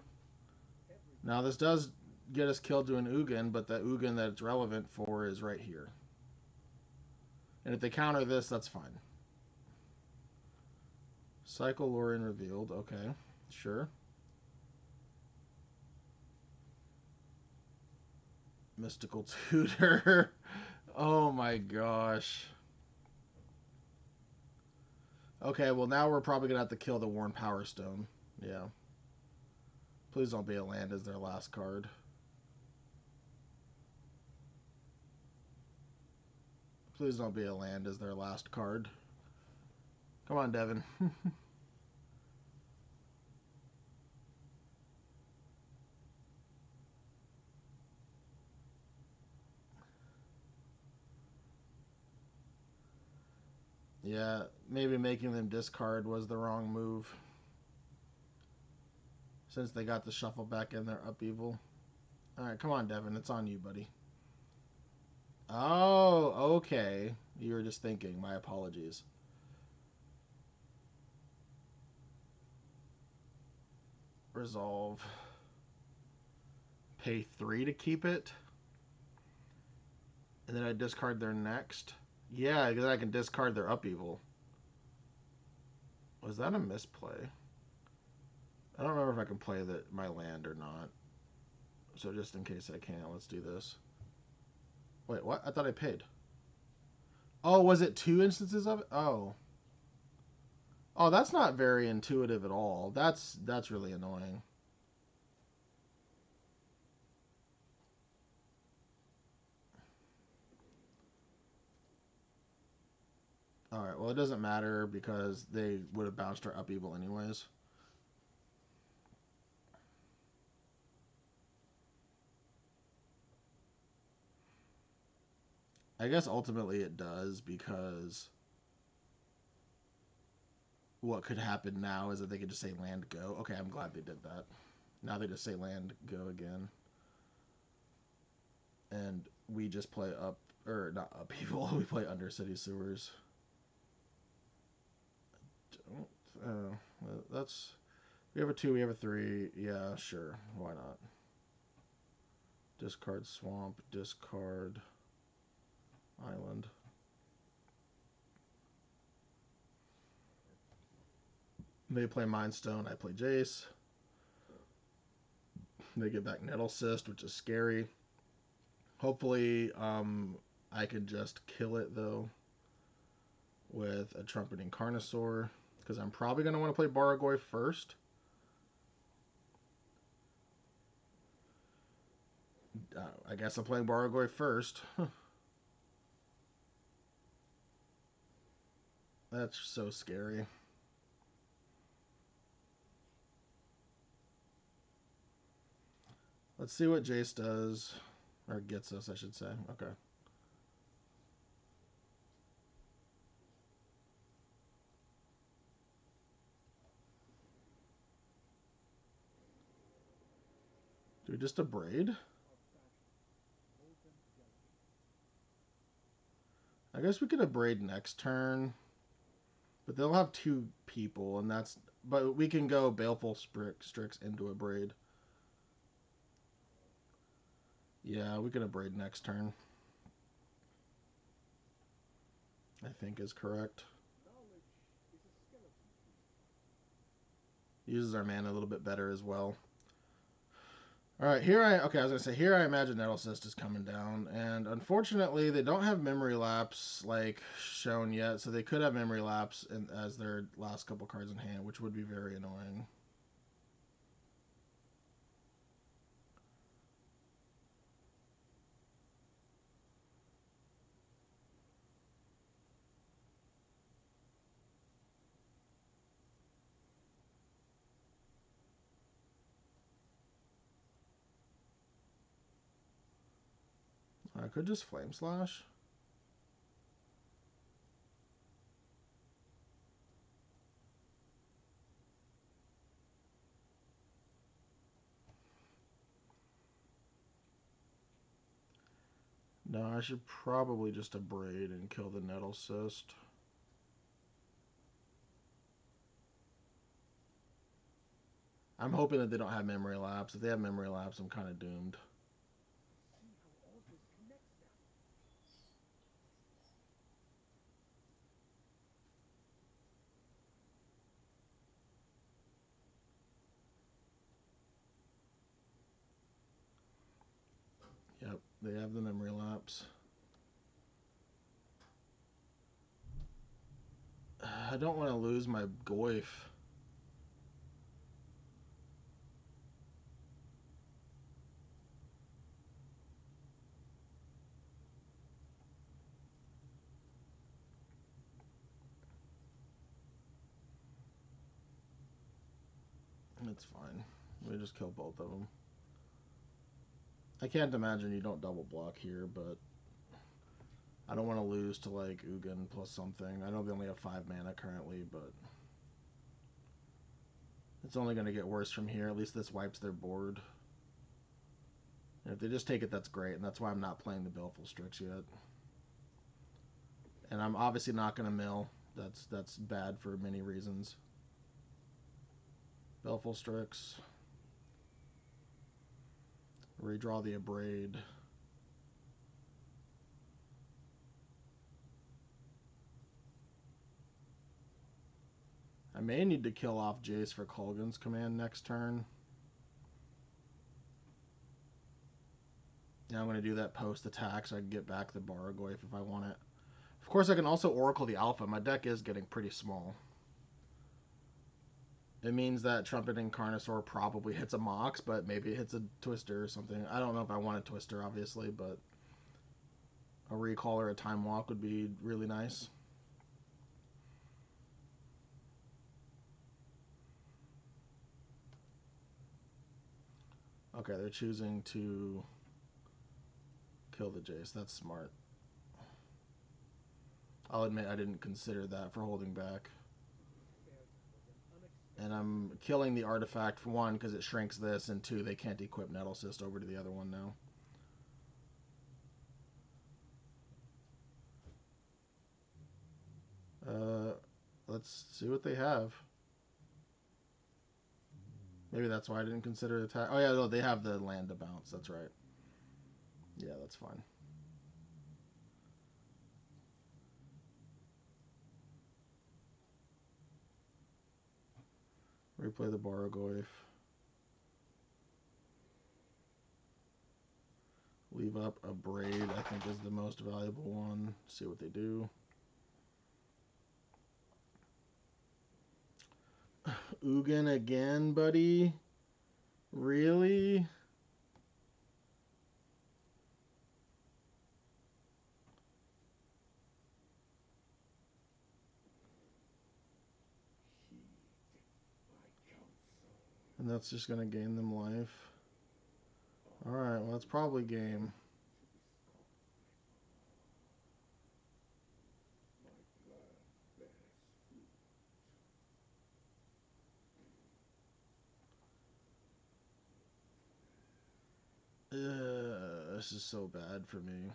Now this does get us killed to an Ugin, but the Ugin that it's relevant for is right here. And if they counter this, that's fine. Cycle Lorien revealed. Okay, sure. Mystical Tutor. Oh my gosh. Okay, well now we're probably going to have to kill the Worn Power Stone. Yeah. Please don't be a land as their last card. Please don't be a land as their last card. Come on, Devin. Yeah, maybe making them discard was the wrong move. Since they got the shuffle back in their upheaval. Alright, come on, Devin. It's on you, buddy. Oh, okay. You were just thinking. My apologies. Resolve. Pay 3 to keep it. And then I discard their next. Yeah, because I can discard their upheaval. Was that a misplay? I don't remember if I can play my land or not. So just in case I can't, let's do this. Wait, what? I thought I paid. Oh, was it 2 instances of it? Oh. Oh, that's not very intuitive at all. That's really annoying. Alright, well, it doesn't matter because they would have bounced our upheaval anyways. I guess ultimately it does because what could happen now is that they could just say land go. Okay, I'm glad they did that. Now they just say land go again. And we just play up, or not upheaval, we play Undercity Sewers. That's, we have a 2, we have a 3. Yeah, sure, why not? Discard Swamp, discard Island. They play Mind Stone, I play Jace. They get back Nettle Cyst, which is scary. Hopefully, I can just kill it, though, with a Trumpeting Carnosaur, because I'm probably going to want to play Baragoi first. I guess I'm playing Baragoi first. That's so scary. Let's see what Jace does. Or gets us, I should say. Okay. Do we just abrade? I guess we could abrade next turn. But they'll have 2 people, and that's... But we can go Baleful Strix into abrade. Yeah, we can abrade next turn. I think is correct. Uses our mana a little bit better as well. Alright, I was going to say, here I imagine Nettle Cyst is coming down, and unfortunately they don't have Memory Lapse, like, shown yet, so they could have Memory Lapse as their last couple cards in hand, which would be very annoying. I could just Flame Slash. No, I should probably just abrade and kill the Nettle Cyst. I'm hoping that they don't have Memory Lapse. If they have Memory Lapse, I'm kind of doomed. Yep, they have the Memory Lapse. I don't want to lose my Goyf. It's fine. We just kill both of them. I can't imagine you don't double block here, but I don't want to lose to like Ugin plus something. I know they only have 5 mana currently, but it's only going to get worse from here. At least this wipes their board. And if they just take it, that's great, and that's why I'm not playing the Baleful Strix yet. And I'm obviously not going to mill. That's bad for many reasons. Baleful Strix. Redraw the Abrade. I may need to kill off Jace for Kolgan's command next turn. Now I'm going to do that post-attack so I can get back the Bargoyf if I want it. Of course, I can also Oracle the Alpha. My deck is getting pretty small. It means that Trumpeting Carnosaur probably hits a Mox, but maybe it hits a Twister or something. I don't know if I want a Twister, obviously, but a Recall or a Time Walk would be really nice. Okay, they're choosing to kill the Jace. That's smart. I'll admit I didn't consider that for holding back. And I'm killing the artifact for 1 because it shrinks this, and 2, they can't equip Nettle Cyst over to the other one now. Let's see what they have. Maybe that's why I didn't consider attack. Oh yeah, no, they have the land to bounce. That's right. Yeah, that's fine. Replay the Bargoyf. Leave up a Braid, I think, is the most valuable one. See what they do. Ugin again, buddy? Really? And that's just going to gain them life. Alright, well, that's probably game. This is so bad for me.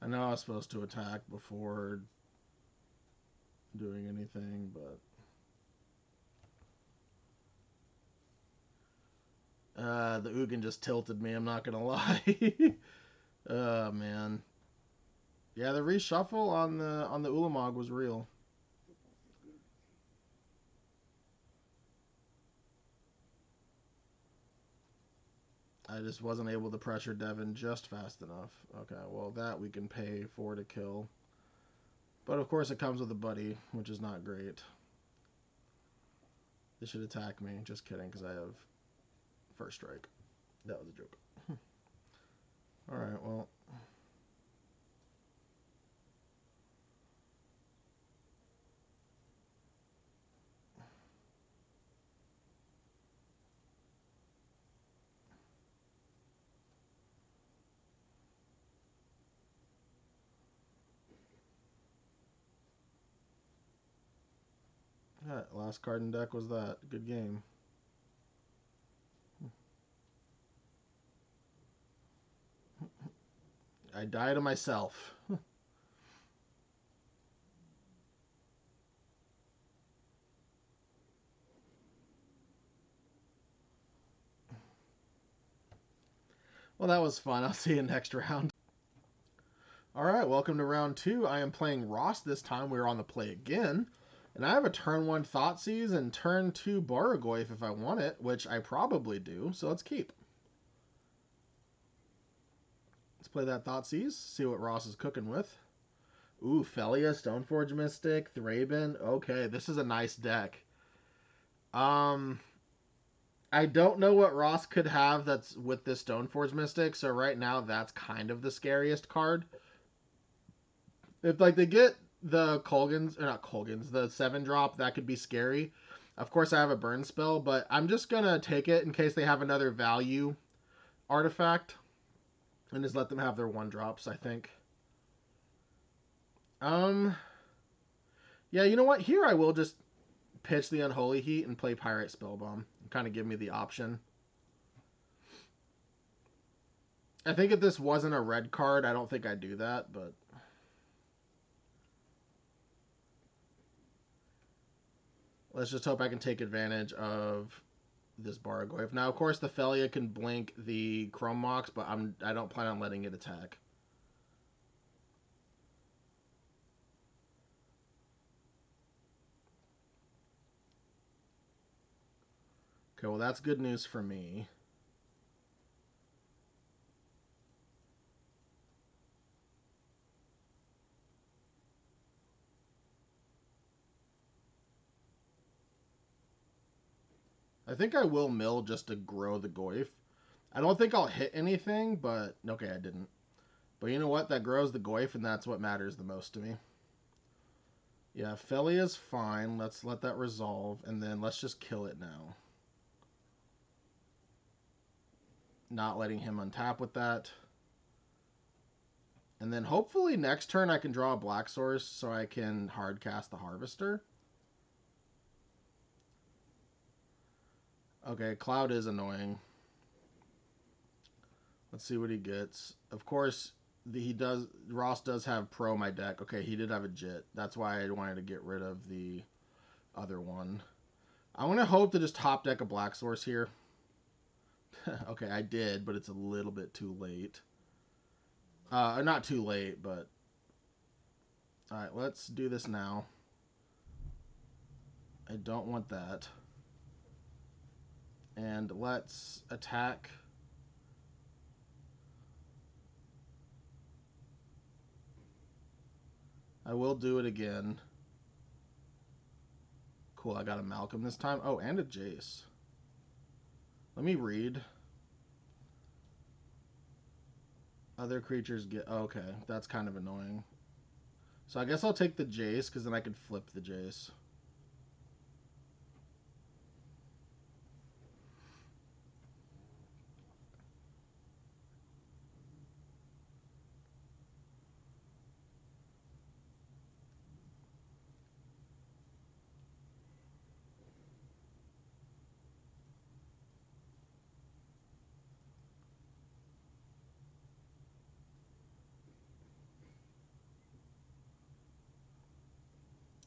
I know I was supposed to attack before doing anything, but... the Ugin just tilted me, I'm not gonna lie. Oh, man. Yeah, the reshuffle on the Ulamog was real. I just wasn't able to pressure Devin just fast enough. Okay, well, that we can pay for to kill. But, of course, it comes with a buddy, which is not great. They should attack me. Just kidding, because I have first strike. That was a joke. Alright, well... That last card in deck was that. Good game. I die to myself. Well, that was fun. I'll see you next round. Alright, welcome to round 2. I am playing Ross this time. We're on the play again. And I have a turn 1 Thoughtseize and turn 2 Bargoyf if I want it, which I probably do, so let's keep. Let's play that Thoughtseize, see what Ross is cooking with. Ooh, Felia, Stoneforge Mystic, Thraben. Okay, this is a nice deck. I I don't know what Ross could have that's with this Stoneforge Mystic, so right now that's kind of the scariest card. If like they get the Colgans, or not Colgans, the 7-drop, that could be scary. Of course I have a burn spell, but I'm just gonna take it in case they have another value artifact. And just let them have their 1-drops, I think. Um yeah, you know what? Here I will just pitch the Unholy Heat and play Pyrite Spellbomb. Kind of give me the option. I think if this wasn't a red card, I don't think I'd do that, but let's just hope I can take advantage of this Bargoyf. Now, of course, the Felia can blink the Chrome Mox, but I don't plan on letting it attack. Okay, well, that's good news for me. I think I will mill just to grow the Goyf. I don't think I'll hit anything, but okay, I didn't. But you know what? That grows the Goyf, and that's what matters the most to me. Yeah, Felia's fine. Let's let that resolve, and then let's just kill it now. Not letting him untap with that. And then hopefully next turn I can draw a Black Source so I can hard cast the Harvester. Okay, Cloud is annoying. Let's see what he gets. Of course, Ross does have Pro my deck. Okay, he did have a Jit. That's why I wanted to get rid of the other one. I want to hope to just top deck a Black Source here. Okay, I did, but it's a little bit too late. Not too late, but... Alright, let's do this now. I don't want that. And let's attack. I will do it again. Cool, I got a Malcolm this time. Oh, and a Jace. Let me read. Other creatures get... Oh, okay, that's kind of annoying. So I guess I'll take the Jace, because then I can flip the Jace.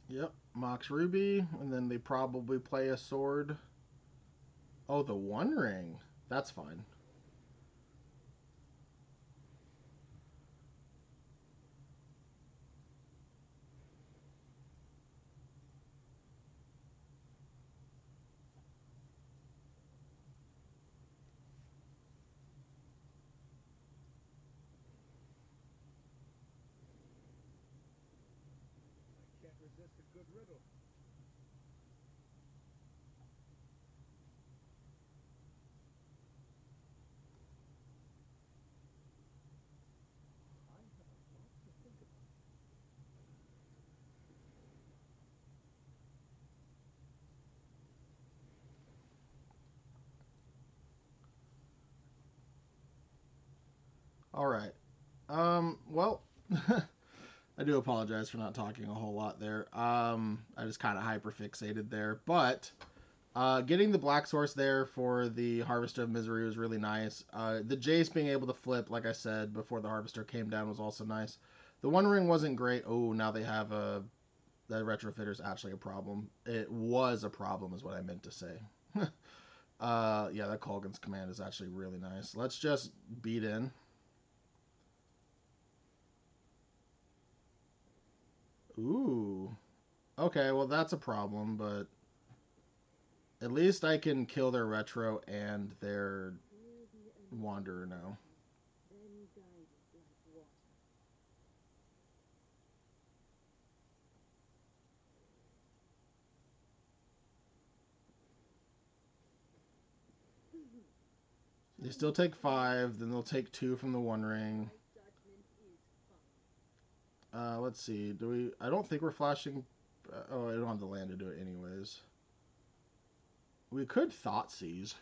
Yep, Mox Ruby, and then they probably play a sword. Oh, the One Ring. That's fine. All right. Well, I do apologize for not talking a whole lot there. I just kind of hyperfixated there, but getting the Black Source there for the Harvester of Misery was really nice. The Jace being able to flip, like I said, before the Harvester came down was also nice. The One Ring wasn't great. Oh, now they have a... That Retrofitter's actually a problem. It was a problem is what I meant to say. Yeah, that Colgan's command is actually really nice. Let's just beat in. Ooh. Okay, well that's a problem, but at least I can kill their Retro and their Wanderer now. They still take 5, then they'll take 2 from the One Ring. Let's see. Do we? I don't think we're flashing. Oh, I don't have the land to do it anyways. We could Thought Seize.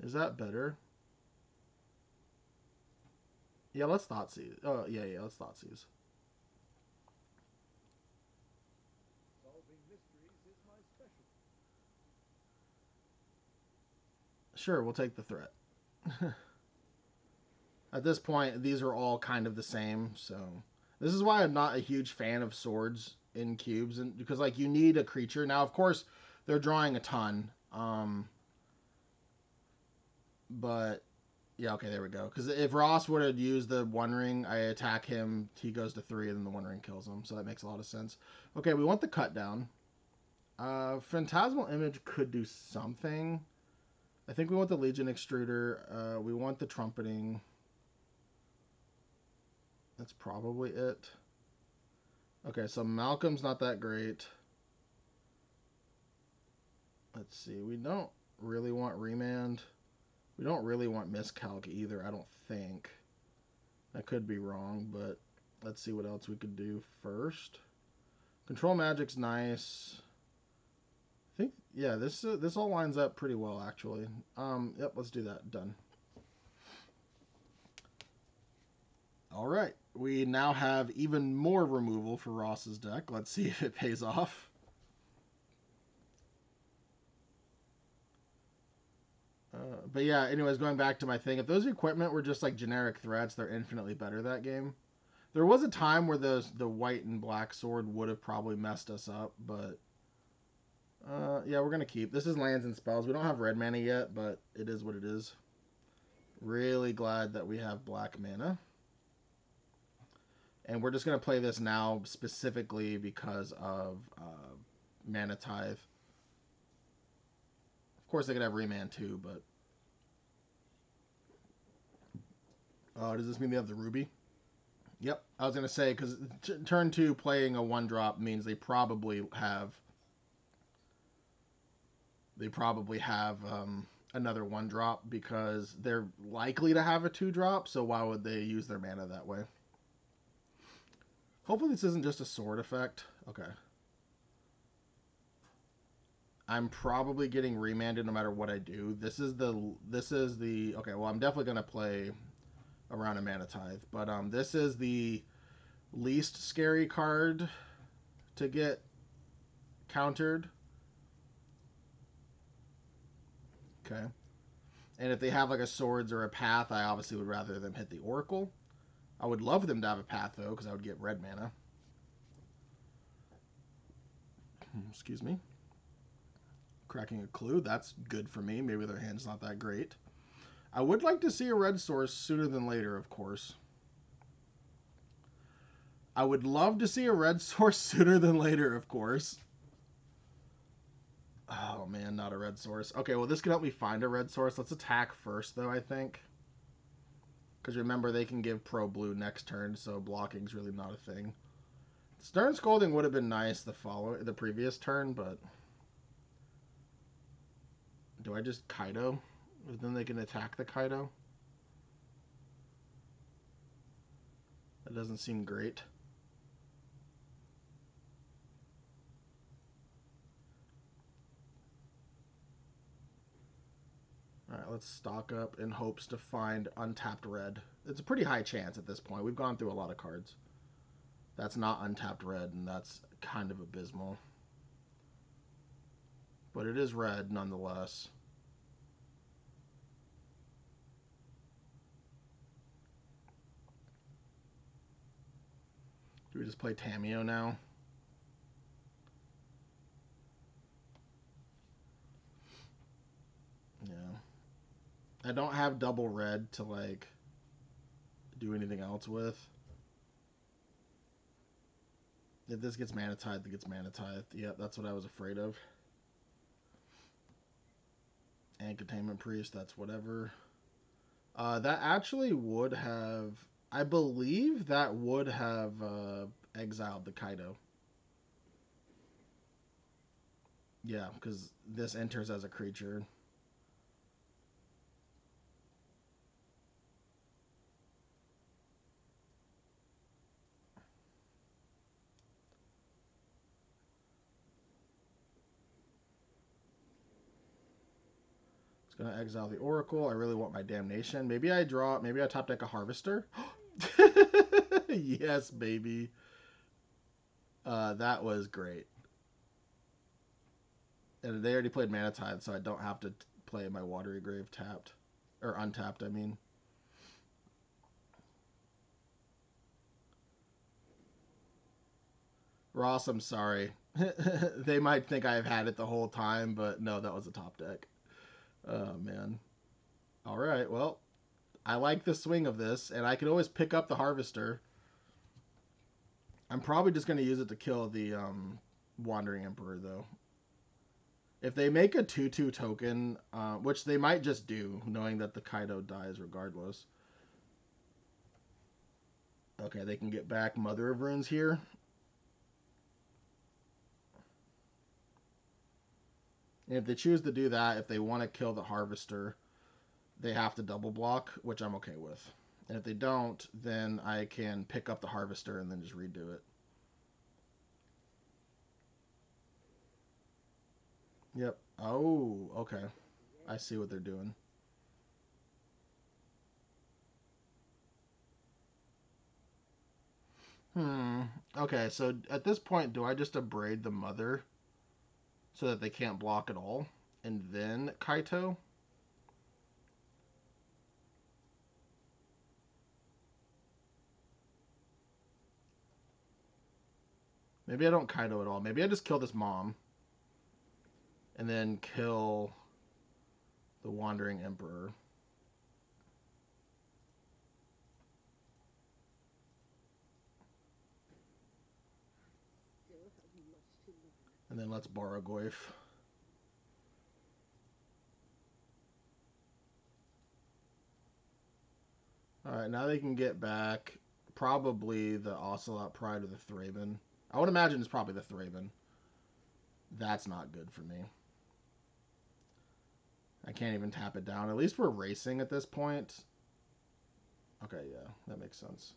Is that better? Yeah, let's Thought Seize. Oh, yeah, let's Thought Seize. Sure, we'll take the threat. At this point, these are all kind of the same, so this is why I'm not a huge fan of swords in cubes, and because like you need a creature. Now, of course, they're drawing a ton, but yeah, okay, there we go. Because if Ross would have used the One Ring, I attack him, he goes to 3, and then the One Ring kills him. So that makes a lot of sense. Okay, we want the cut down. Phantasmal Image could do something. I think we want the Legion Extruder. We want the Trumpeting. That's probably it. Okay, so Malcolm's not that great. Let's see. We don't really want Remand. We don't really want Miscalc either, I don't think. I could be wrong, but let's see what else we could do first. Control Magic's nice. I think, yeah, this all lines up pretty well, actually. Yep, let's do that. Done. All right. We now have even more removal for Ross's deck. Let's see if it pays off. But yeah, anyways, going back to my thing, if those equipment were just like generic threats, they're infinitely better that game. There was a time where the white and black sword would have probably messed us up, but yeah, we're gonna keep. This is lands and spells. We don't have red mana yet, but it is what it is. Really glad that we have black mana. And we're just gonna play this now specifically because of Mana Tithe. Of course, they could have Remand too, but does this mean they have the Ruby? Yep, I was gonna say because turn 2 playing a 1-drop means they probably have another 1-drop because they're likely to have a 2-drop. So why would they use their mana that way? Hopefully this isn't just a sword effect. Okay. I'm probably getting remanded no matter what I do. This is the okay. Well, I'm definitely gonna play around a Mana Tithe, but this is the least scary card to get countered. Okay. And if they have like a swords or a path, I obviously would rather them hit the Oracle. I would love them to have a path though, because I would get red mana. Excuse me. Cracking a clue, that's good for me. Maybe their hand's not that great. I would like to see a red source sooner than later, of course. I would love to see a red source sooner than later, of course. Oh man, not a red source. Okay, well this can help me find a red source. Let's attack first though, I think. Because remember, they can give pro blue next turn, so blocking's really not a thing. Stern Scolding would have been nice the previous turn, but do I just Kaido? Then they can attack the Kaido? That doesn't seem great. Alright, let's stock up in hopes to find untapped red. It's a pretty high chance at this point. We've gone through a lot of cards. That's not untapped red, and that's kind of abysmal. But it is red nonetheless. Do we just play Tameo now? Yeah. I don't have double red to, like, do anything else with. If this gets Mana Tithe, it gets Mana Tithe. Yep, that's what I was afraid of. And Containment Priest, that's whatever. That actually would have... I believe that would have exiled the Kaido. Yeah, because this enters as a creature. It's gonna exile the Oracle. I really want my Damnation. Maybe I draw. Maybe I top deck a Harvester. Yes, baby. That was great. And they already played Mana Tithe, so I don't have to play my Watery Grave tapped or untapped. I mean. Ross, I'm sorry. They might think I've had it the whole time, but no, that was a top deck. Oh, man. All right, well, I like the swing of this, and I can always pick up the Harvester. I'm probably just going to use it to kill the Wandering Emperor, though. If they make a 2/2 token, which they might just do, knowing that the Kaido dies regardless. Okay, they can get back Mother of Runes here. And if they choose to do that, if they want to kill the Harvester, they have to double block, which I'm okay with. And if they don't, then I can pick up the Harvester and then just redo it. Yep. Oh, okay. I see what they're doing. Okay, so at this point, do I just abrade the Mother so that they can't block at all? And then Kaito? Maybe I don't Kaito at all. Maybe I just kill this mom. And then kill the Wandering Emperor. And then let's borrow Goyf. Alright, now they can get back probably the Ocelot Pride or the Thraben. I would imagine it's probably the Thraben. That's not good for me. I can't even tap it down. At least we're racing at this point. Okay, yeah, that makes sense.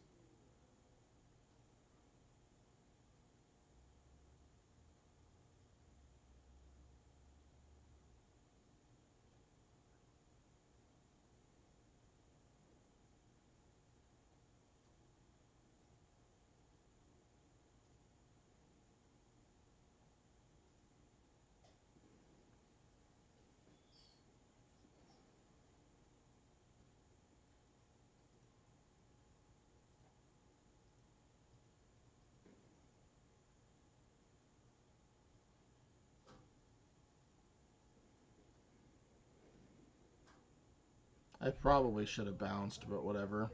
I probably should have bounced, but whatever.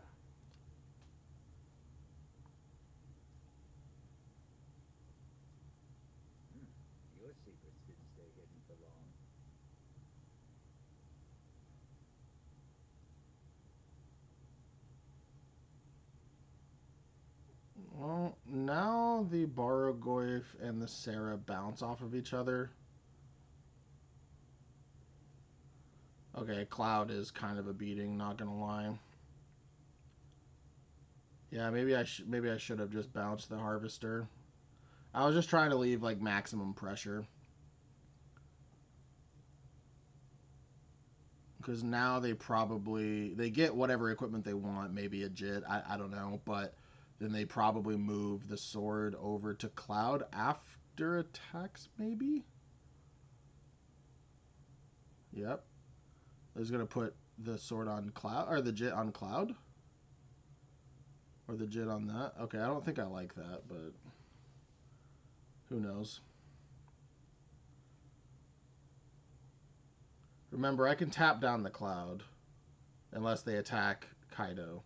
Your secrets didn't stay hidden for long. Well, now the Borogoyf and the Sarah bounce off of each other. Okay, Cloud is kind of a beating, not gonna lie. Yeah, maybe I should have just bounced the Harvester. I was just trying to leave like maximum pressure. Because now they get whatever equipment they want, maybe a Jit, I don't know, but then they probably move the sword over to Cloud after attacks, maybe? Yep. Is gonna put the sword on Cloud or the Jit on Cloud? Or the Jit on that? Okay, I don't think I like that, but who knows? Remember, I can tap down the Cloud unless they attack Kaido.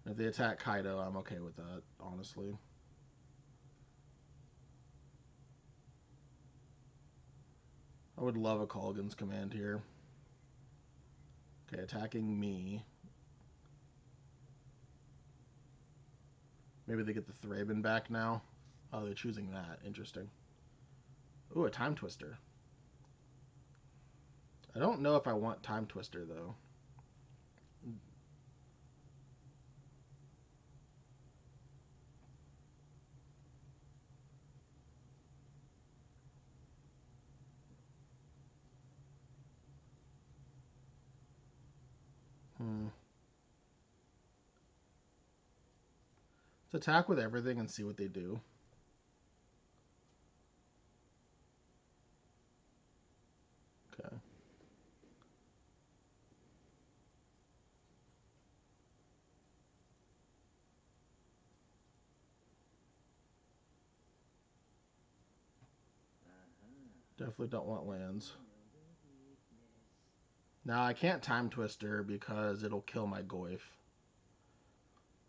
If they attack Kaido, I'm okay with that, honestly. I would love a Kolgan's command here. Okay, attacking me. Maybe they get the Thraben back now. Oh, they're choosing that. Interesting. Ooh, a Time Twister. I don't know if I want Time Twister, though. Hmm. Let's attack with everything and see what they do. Okay. Definitely don't want lands. Now I can't Time Twister because it'll kill my Goyf.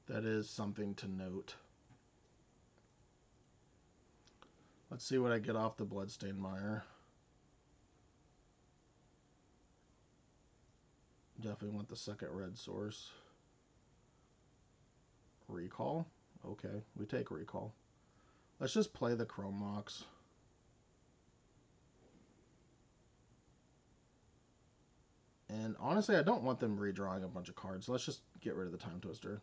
That is something to note. Let's see what I get off the Bloodstained Mire. Definitely want the second red source. Recall? Okay, we take recall. Let's just play the Chrome Mox. And honestly, I don't want them redrawing a bunch of cards. So let's just get rid of the Time Twister.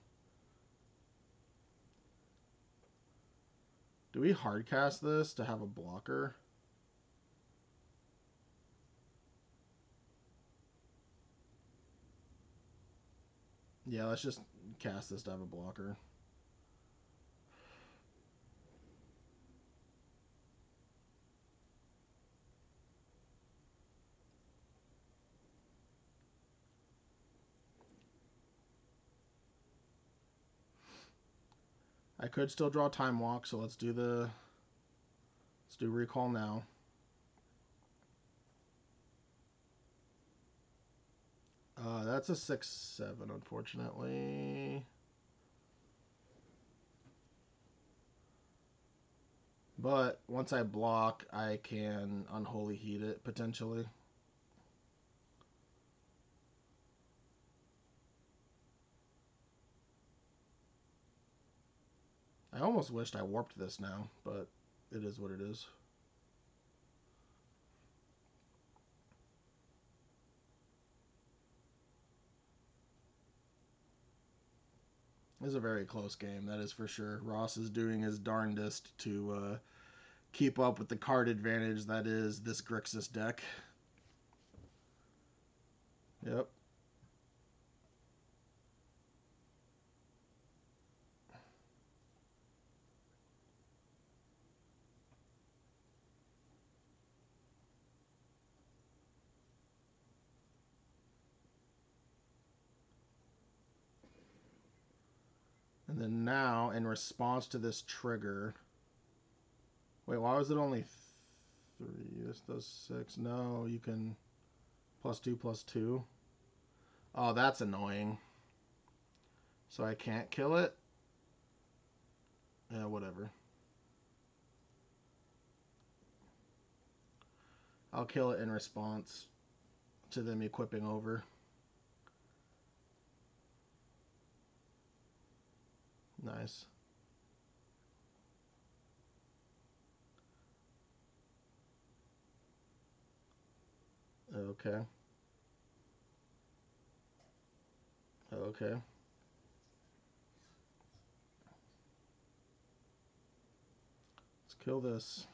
Do we hardcast this to have a blocker? Yeah, let's just cast this to have a blocker. I could still draw Time Walk, so let's do recall now. That's a 6/7, unfortunately. But once I block, I can Unholy Heat it, potentially. I almost wished I warped this now, but it is what it is. This is a very close game, that is for sure. Ross is doing his darndest to keep up with the card advantage that is this Grixis deck. Yep. And then now, in response to this trigger... Wait, why was it only 3? This does 6. No, you can... +2/+2. Oh, that's annoying. So I can't kill it? Yeah, whatever. I'll kill it in response to them equipping over. Nice. Okay. Okay. Let's kill this.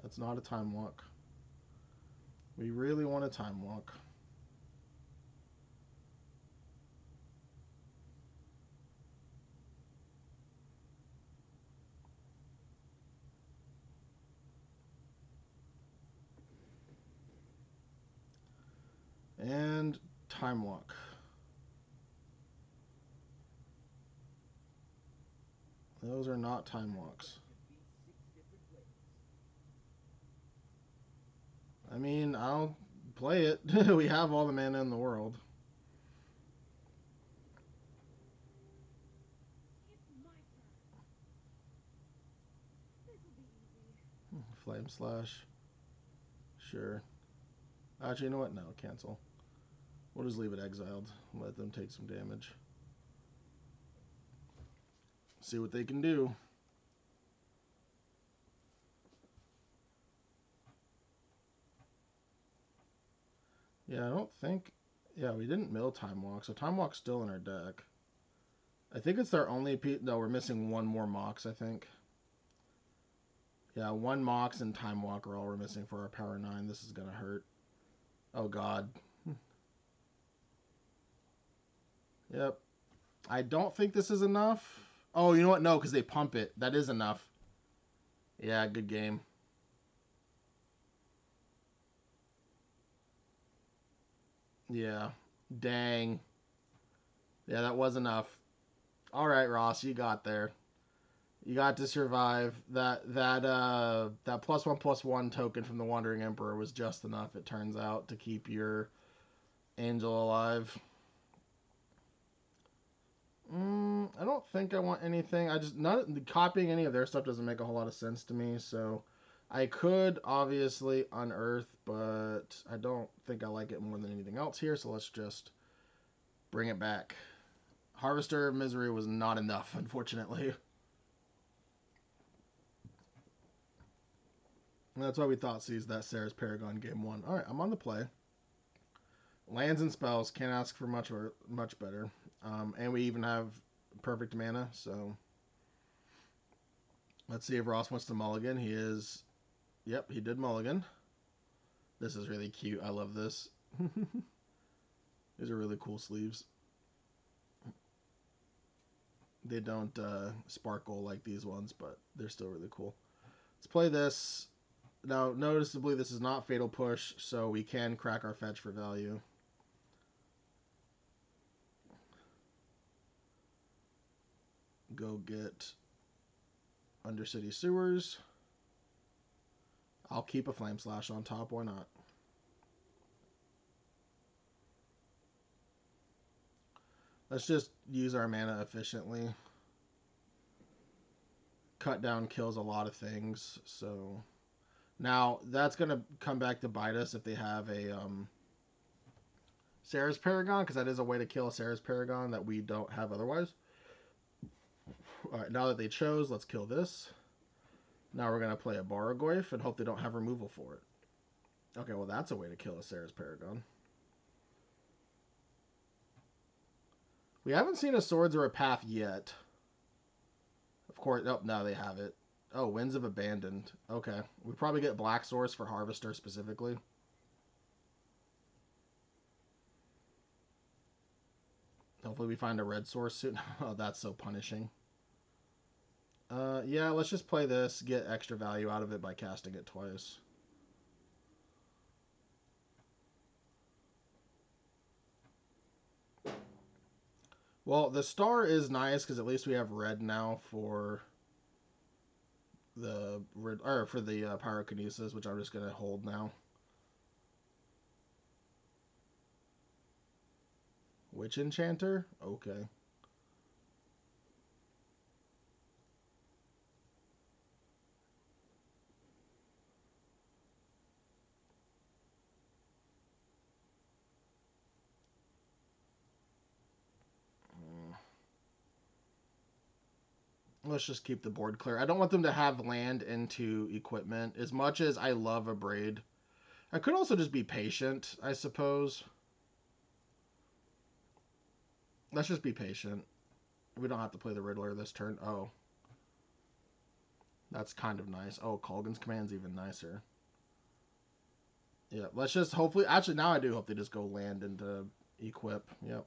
That's not a time walk. We really want a time walk. And time walk. Those are not time walks. I mean, I'll play it. We have all the mana in the world. Flame Slash. Sure. Actually, you know what? No, cancel. We'll just leave it exiled. Let them take some damage. See what they can do. Yeah, I don't think... Yeah, we didn't mill Time Walk, so Time Walk's still in our deck. I think it's their only piece. No, we're missing one more Mox, I think. Yeah, one Mox and Time Walker all we're missing for our Power 9. This is going to hurt. Oh, God. Yep. I don't think this is enough. Oh, you know what? No, because they pump it. That is enough. Yeah, good game. Yeah. Dang. Yeah, that was enough. All right, Ross, you got there. You got to survive. That +1/+1 token from the Wandering Emperor was just enough, it turns out, to keep your angel alive. I don't think I want anything. I just not copying any of their stuff doesn't make a whole lot of sense to me. So I could obviously unearth, but I don't think I like it more than anything else here. So let's just bring it back. Harvester of Misery was not enough, unfortunately. And that's why we thought seized that Sarah's Paragon game one. All right, I'm on the play. Lands and spells, can't ask for much better. And we even have perfect mana, so let's see if Ross wants to mulligan. He is. Yep, he did mulligan. This is really cute. I love this. These are really cool sleeves. They don't sparkle like these ones, but they're still really cool. Let's play this. Now, noticeably, this is not Fatal Push, so we can crack our fetch for value. Go get Undercity Sewers. I'll keep a Flame Slash on top. Why not? Let's just use our mana efficiently. Cut down kills a lot of things, so now that's gonna come back to bite us if they have a Sarah's Paragon, because that is a way to kill a Sarah's Paragon that we don't have otherwise. All right, now that they chose, let's kill this. Now we're gonna play a Baragoyf and hope they don't have removal for it. Okay, well that's a way to kill a Sarah's Paragon. We haven't seen a Swords or a Path yet. Of course, oh, no, they have it. Oh, Winds of Abandoned. Okay. We probably get Black Source for Harvester specifically. Hopefully we find a red source soon. Oh, that's so punishing. Yeah, let's just play this, get extra value out of it by casting it twice. Well, the star is nice because at least we have red now for the pyrokinesis, which I'm just gonna hold now. Witch Enchanter? Okay. Let's just keep the board clear. I don't want them to have land into equipment. As much as I love a braid, I could also just be patient, I suppose. Let's just be patient. We don't have to play the Riddler this turn. Oh. That's kind of nice. Oh, Kolgan's Command's even nicer. Yeah, let's just hopefully... Actually, now I do hope they just go land into equip. Yep.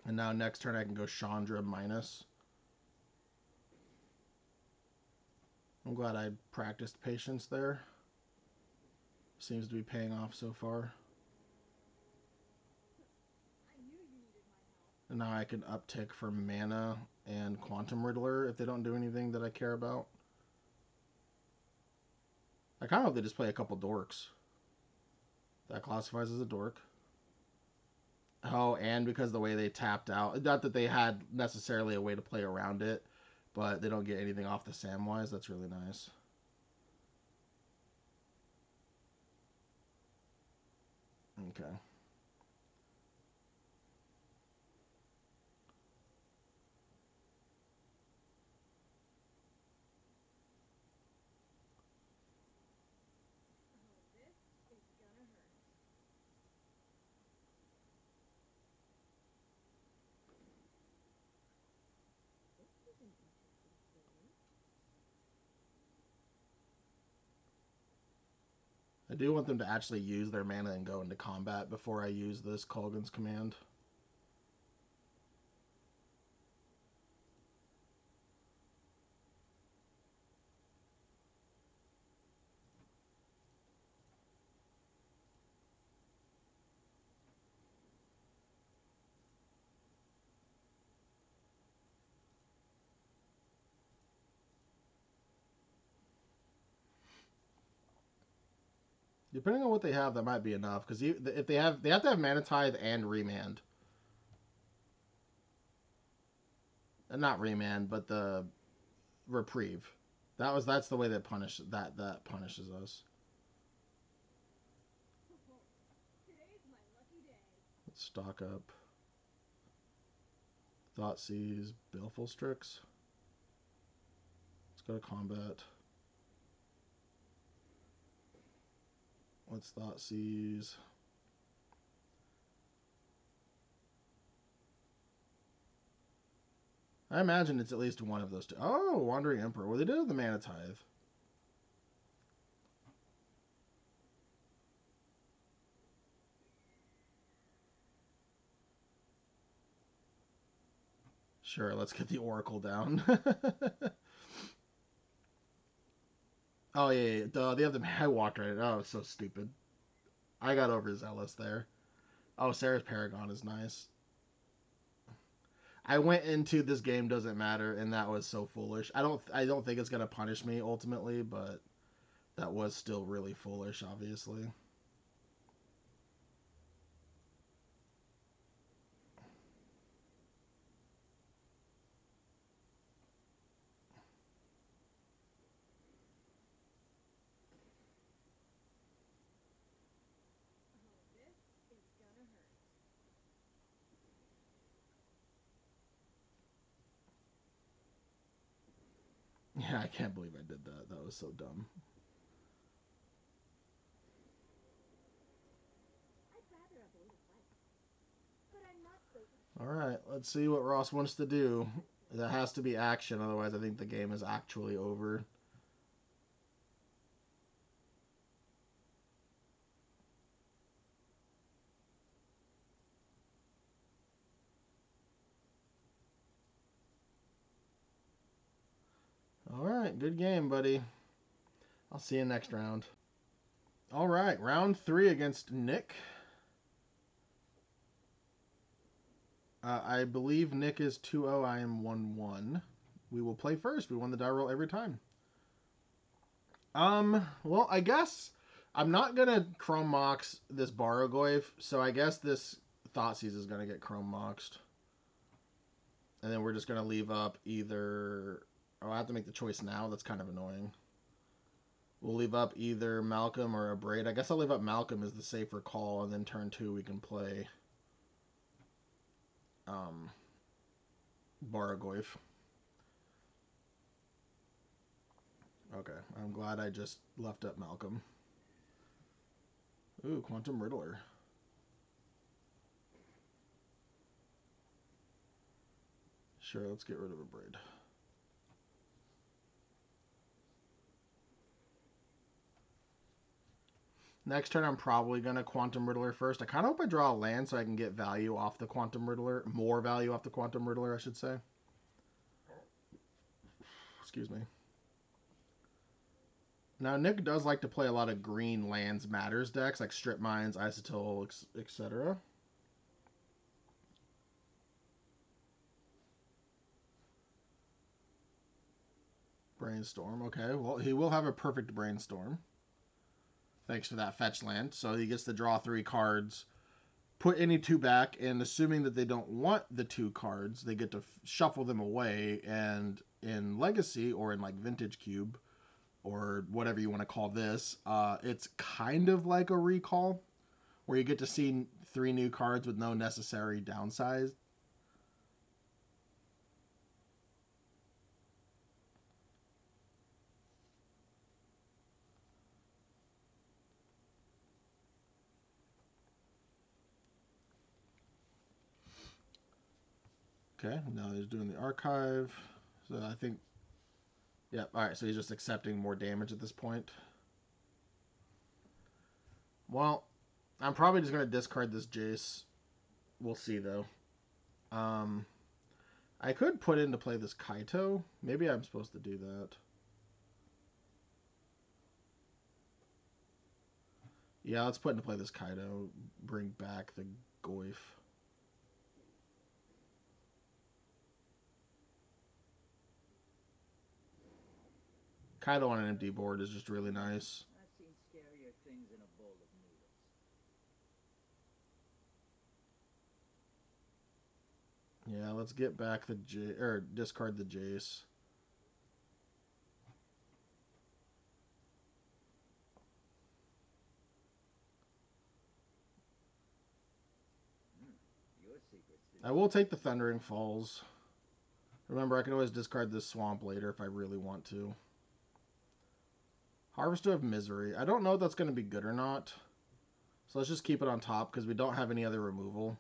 And now next turn I can go Chandra minus. I'm glad I practiced patience there. Seems to be paying off so far. And now I can uptick for mana and Quantum Riddler if they don't do anything that I care about. I kind of hope they just play a couple dorks. That classifies as a dork. Oh, and because the way they tapped out, not that they had necessarily a way to play around it, but they don't get anything off the Samwise. That's really nice. Okay. I do want them to actually use their mana and go into combat before I use this Kolgan's command. Depending on what they have, that might be enough. Because if they have to have Mana Tithe and Remand, and not Remand, but the Reprieve. That's the way that punishes us. Let's stock up. Thoughtseize, Baleful Strix. Let's go to combat. Let's Thoughtseize. I imagine it's at least one of those two. Oh, Wandering Emperor. Well, they did have the Mana Tithe. Sure, let's get the Oracle down. Oh, yeah. Duh, they have the. I walked right. Oh, it's so stupid. I got overzealous there. Oh, Sarah's Paragon is nice. I went into this game doesn't matter, and that was so foolish. I don't think it's gonna punish me ultimately, but that was still really foolish, obviously. Yeah, I can't believe I did that. That was so dumb. All right, let's see what Ross wants to do. That has to be action, otherwise I think the game is actually over. All right, good game, buddy. I'll see you next round. All right, round 3 against Nick. I believe Nick is 2-0. I am 1-1. We will play first. We won the die roll every time. Well, I guess I'm not gonna Chrome Mox this Bargoyf, so I guess this Thoughtseize is gonna get Chrome Moxed. And then we're just gonna leave up either. Oh, I have to make the choice now. That's kind of annoying. We'll leave up either Malcolm or a Braid. I guess I'll leave up Malcolm as the safer call, and then turn 2 we can play um, Bargoyf. Okay, I'm glad I just left up Malcolm. Ooh, Quantum Riddler. Sure, let's get rid of a Braid. Next turn, I'm probably going to Quantum Riddler first. I kind of hope I draw a land so I can get value off the Quantum Riddler. More value off the Quantum Riddler, I should say. Excuse me. Now, Nick does like to play a lot of green lands matters decks, like Strip Mines, Isotope, etc. Brainstorm, okay. Well, he will have a perfect Brainstorm. Thanks for that fetch land. So he gets to draw 3 cards, put any 2 back, and assuming that they don't want the 2 cards, they get to shuffle them away. And in Legacy, or in like Vintage Cube, or whatever you want to call this, it's kind of like a recall, where you get to see 3 new cards with no necessary downside. Okay, now he's doing the archive. So I think, yeah, all right, so he's just accepting more damage at this point. Well, I'm probably just going to discard this Jace. We'll see, though. Um, I could put into play this Kaito. Maybe I'm supposed to do that. Yeah, let's put into play this Kaito. Bring back the Goyf. Kaito on an empty board is just really nice. I've seen scarier things in a bowl of noodles. Yeah, let's get back the or discard the Jace. Your secrets didn't I will stay take the hidden for Thundering long. Falls. Remember, I can always discard this Swamp later if I really want to. Harvester of Misery. I don't know if that's going to be good or not. So let's just keep it on top because we don't have any other removal.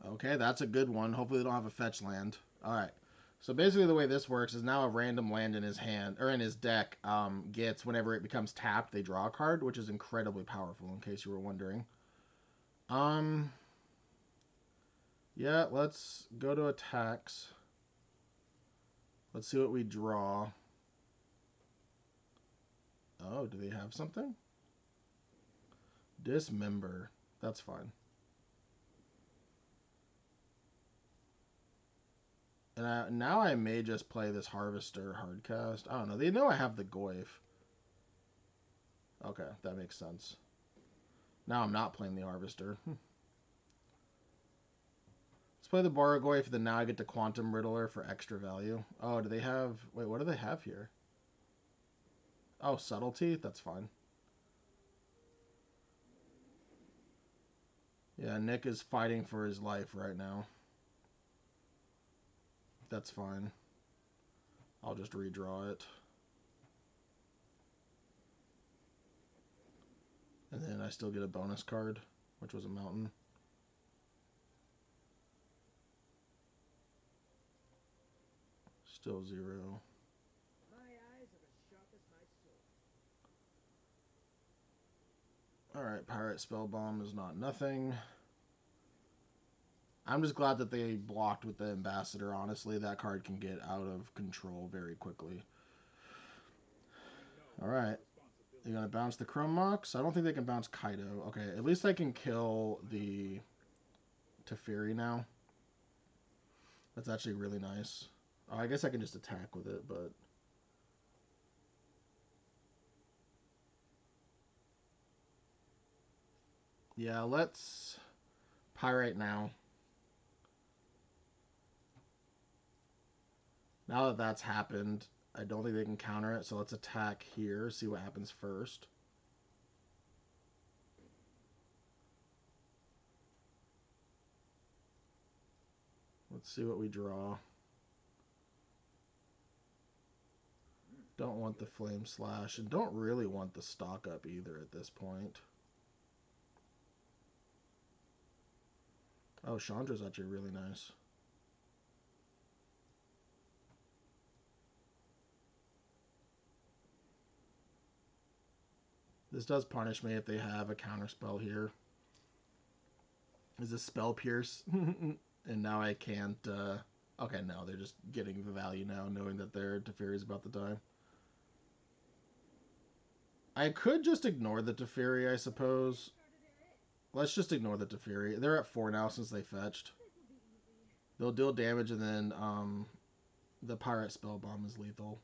Okay, that's a good one. Hopefully they don't have a fetch land. Alright. So basically the way this works is now a random land in his hand, or in his deck, gets, whenever it becomes tapped, they draw a card, which is incredibly powerful, in case you were wondering. Um, yeah, let's go to attacks. Let's see what we draw. Oh, do they have something? Dismember. That's fine. And now I may just play this Harvester hardcast. I don't know. They know I have the Goyf. Okay, that makes sense. Now I'm not playing the Harvester. Let's play the Borogoyf, then now I get the Quantum Riddler for extra value. Oh, do they have... Wait, what do they have here? Oh, Subtlety? That's fine. Yeah, Nick is fighting for his life right now. That's fine. I'll just redraw it. And then I still get a bonus card, which was a mountain. Still 0. My eyes are as sharp as my sword. Alright, Pirate Spellbomb is not nothing. I'm just glad that they blocked with the Ambassador, honestly. That card can get out of control very quickly. Alright. They're going to bounce the Chrome Mox. I don't think they can bounce Kaido. Okay, at least I can kill the Teferi now. That's actually really nice. Oh, I guess I can just attack with it, but... Yeah, let's Pyrite now. Now that that's happened, I don't think they can counter it, so let's attack here, see what happens first. Let's see what we draw. Don't want the Flame Slash, and don't really want the Stock Up either at this point. Oh, Chandra's actually really nice. This does punish me if they have a counter spell here. Is this Spell Pierce? And now I can't... Okay, no, they're just getting the value now, knowing that their Teferi is about to die. I could just ignore the Teferi, I suppose. Let's just ignore the Teferi. They're at 4 now since they fetched. They'll deal damage, and then the Pirate Spellbomb is lethal.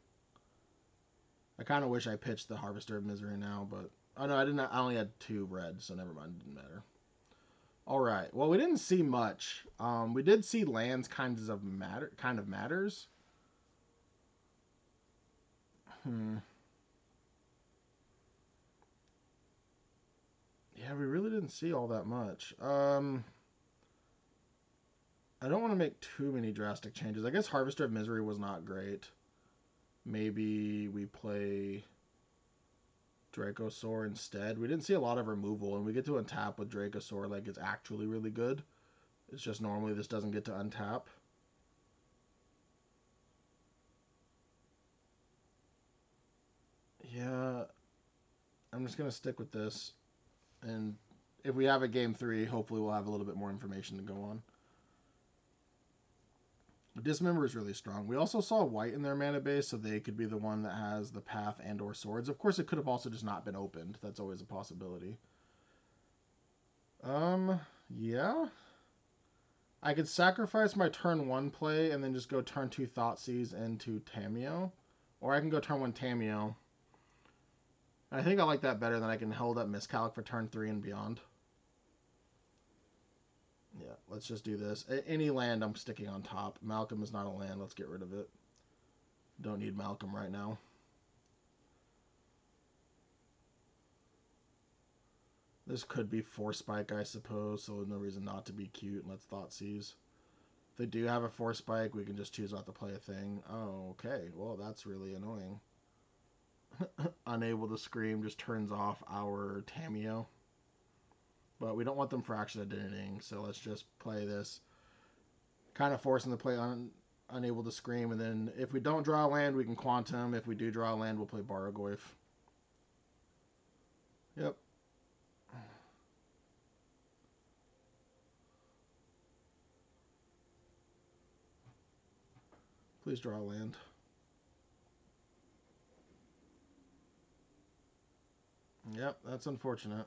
I kind of wish I pitched the Harvester of Misery now, but... Oh, no, I didn't. I only had 2 red, so never mind. It didn't matter. Alright, well, we didn't see much. We did see lands kind of matters. Yeah, we really didn't see all that much. I don't want to make too many drastic changes. I guess Harvester of Misery was not great. Maybe we play... Dracosaur instead. We didn't see a lot of removal, and we get to untap with Dracosaur like it's actually really good. It's just normally this doesn't get to untap. Yeah, I'm just going to stick with this. And if we have a game 3, hopefully we'll have a little bit more information to go on. Dismember is really strong. We also saw white in their mana base, so they could be the one that has the path and or swords. Of course, it could have also just not been opened. That's always a possibility. Yeah. I could sacrifice my turn 1 play and then just go turn 2 Thoughtseize into Tameo. Or I can go turn 1 Tameo. I think I like that better than I can hold up Miscalc for turn 3 and beyond. Yeah, let's just do this. Any land I'm sticking on top. Malcolm is not a land. Let's get rid of it. Don't need Malcolm right now. This could be Force Spike, I suppose, so no reason not to be cute. Let's Thoughtseize. If they do have a Force Spike, we can just choose not to play a thing. Oh, okay. Well, that's really annoying. Unable to Scream just turns off our Tameo. But we don't want them Fraction Identitying, so let's just play this. Kind of forcing the play Unable to Scream, and then if we don't draw a land, we can Quantum. If we do draw a land, we'll play Bargoyf. Yep. Please draw a land. Yep, that's unfortunate.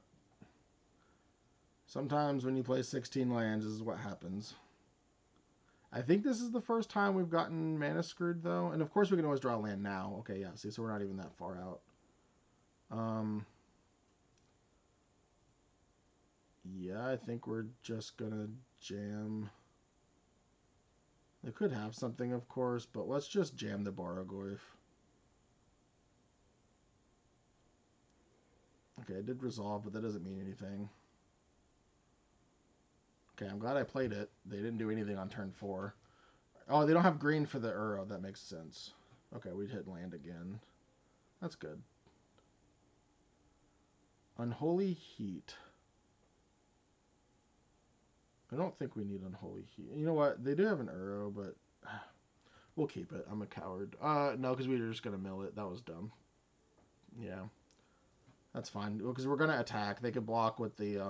Sometimes when you play 16 lands, this is what happens. I think this is the first time we've gotten mana screwed, though. And of course, we can always draw a land now. Okay, yeah, see, so we're not even that far out. Yeah, I think we're just gonna jam. They could have something, of course, but let's just jam the Bargoyf. Okay, it did resolve, but that doesn't mean anything. Okay, I'm glad I played it. They didn't do anything on turn 4. Oh, they don't have green for the Uro. That makes sense. Okay, we hit land again. That's good. Unholy Heat. I don't think we need Unholy Heat. You know what? They do have an Uro, but we'll keep it. I'm a coward. No, because we were just going to mill it. That was dumb. Yeah. That's fine. Because we're going to attack. They could block with the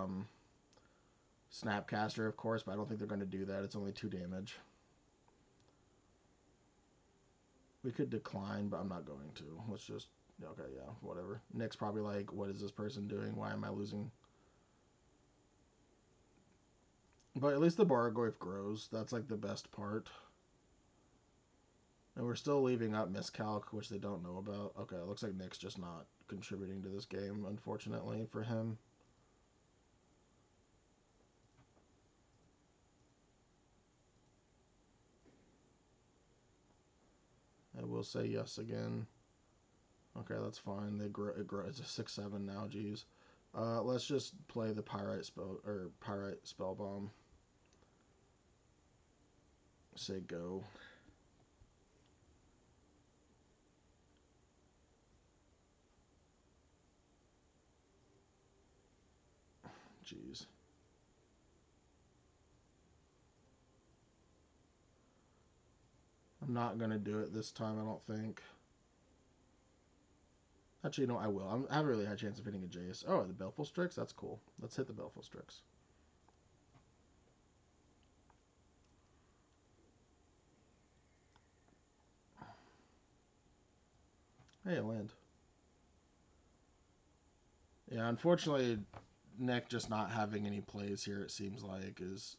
Snapcaster, of course, but I don't think they're going to do that. It's only 2 damage. We could decline, but I'm not going to. Let's just... Okay, yeah, whatever. Nick's probably like, what is this person doing? Why am I losing? But at least the Bargoyf grows. That's like the best part. And we're still leaving out Miscalc, which they don't know about. Okay, it looks like Nick's just not contributing to this game, unfortunately, for him. I will say yes again. Okay, that's fine. They grow. It's a 6/7 now. Geez. Let's just play the Pyrite Spell Bomb. Say go. Jeez. I'm not gonna do it this time. I don't think. Actually, no, I will. I have a really high chance of hitting a Jace. Oh, the Baleful Strix? That's cool. Let's hit the Baleful Strix. Hey, it land. Yeah, unfortunately, Nick just not having any plays here, it seems like, is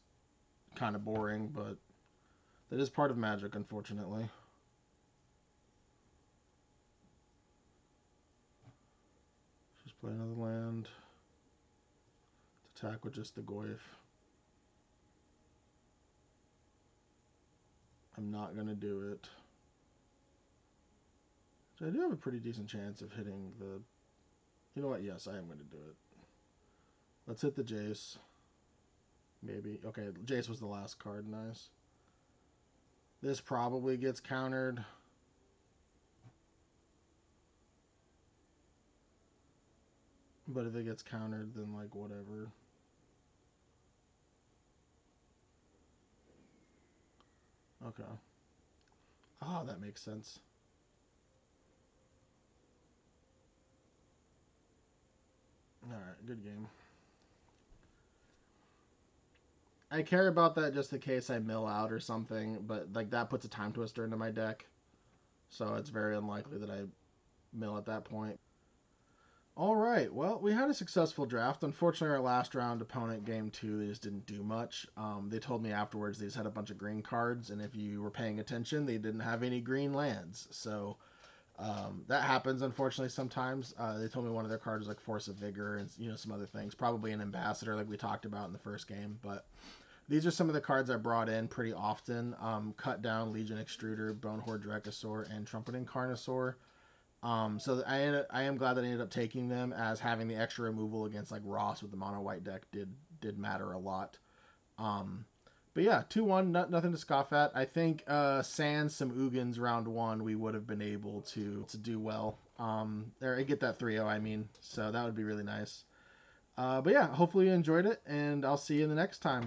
kind of boring, but that is part of Magic, unfortunately. Just play another land. Attack with just the Goyf. I'm not going to do it. So I do have a pretty decent chance of hitting the... You know what? Yes, I am going to do it. Let's hit the Jace. Maybe. Okay, Jace was the last card. Nice. This probably gets countered. But if it gets countered, then like whatever. Okay. Oh, that makes sense. All right, good game. I care about that just in case I mill out or something, but like that puts a time twister into my deck, so it's very unlikely that I mill at that point. All right, well, we had a successful draft. Unfortunately, our last round opponent, game two, they just didn't do much. They told me afterwards they just had a bunch of green cards, and if you were paying attention, they didn't have any green lands. So that happens, unfortunately, sometimes. They told me one of their cards was like Force of Vigor and some other things, probably an Ambassador like we talked about in the first game, but these are some of the cards I brought in pretty often. Cut Down, Legion Extruder, Bonehorde Drekosaur, and Trumpeting Carnosaur. So I am glad that I ended up taking them, as having the extra removal against like Ross with the mono white deck did matter a lot. Um, but yeah, 2-1, nothing to scoff at. I think sans some Ugins round one, we would have been able to do well. Or get that 3-0, I mean. So that would be really nice. But yeah, hopefully you enjoyed it, and I'll see you in the next time.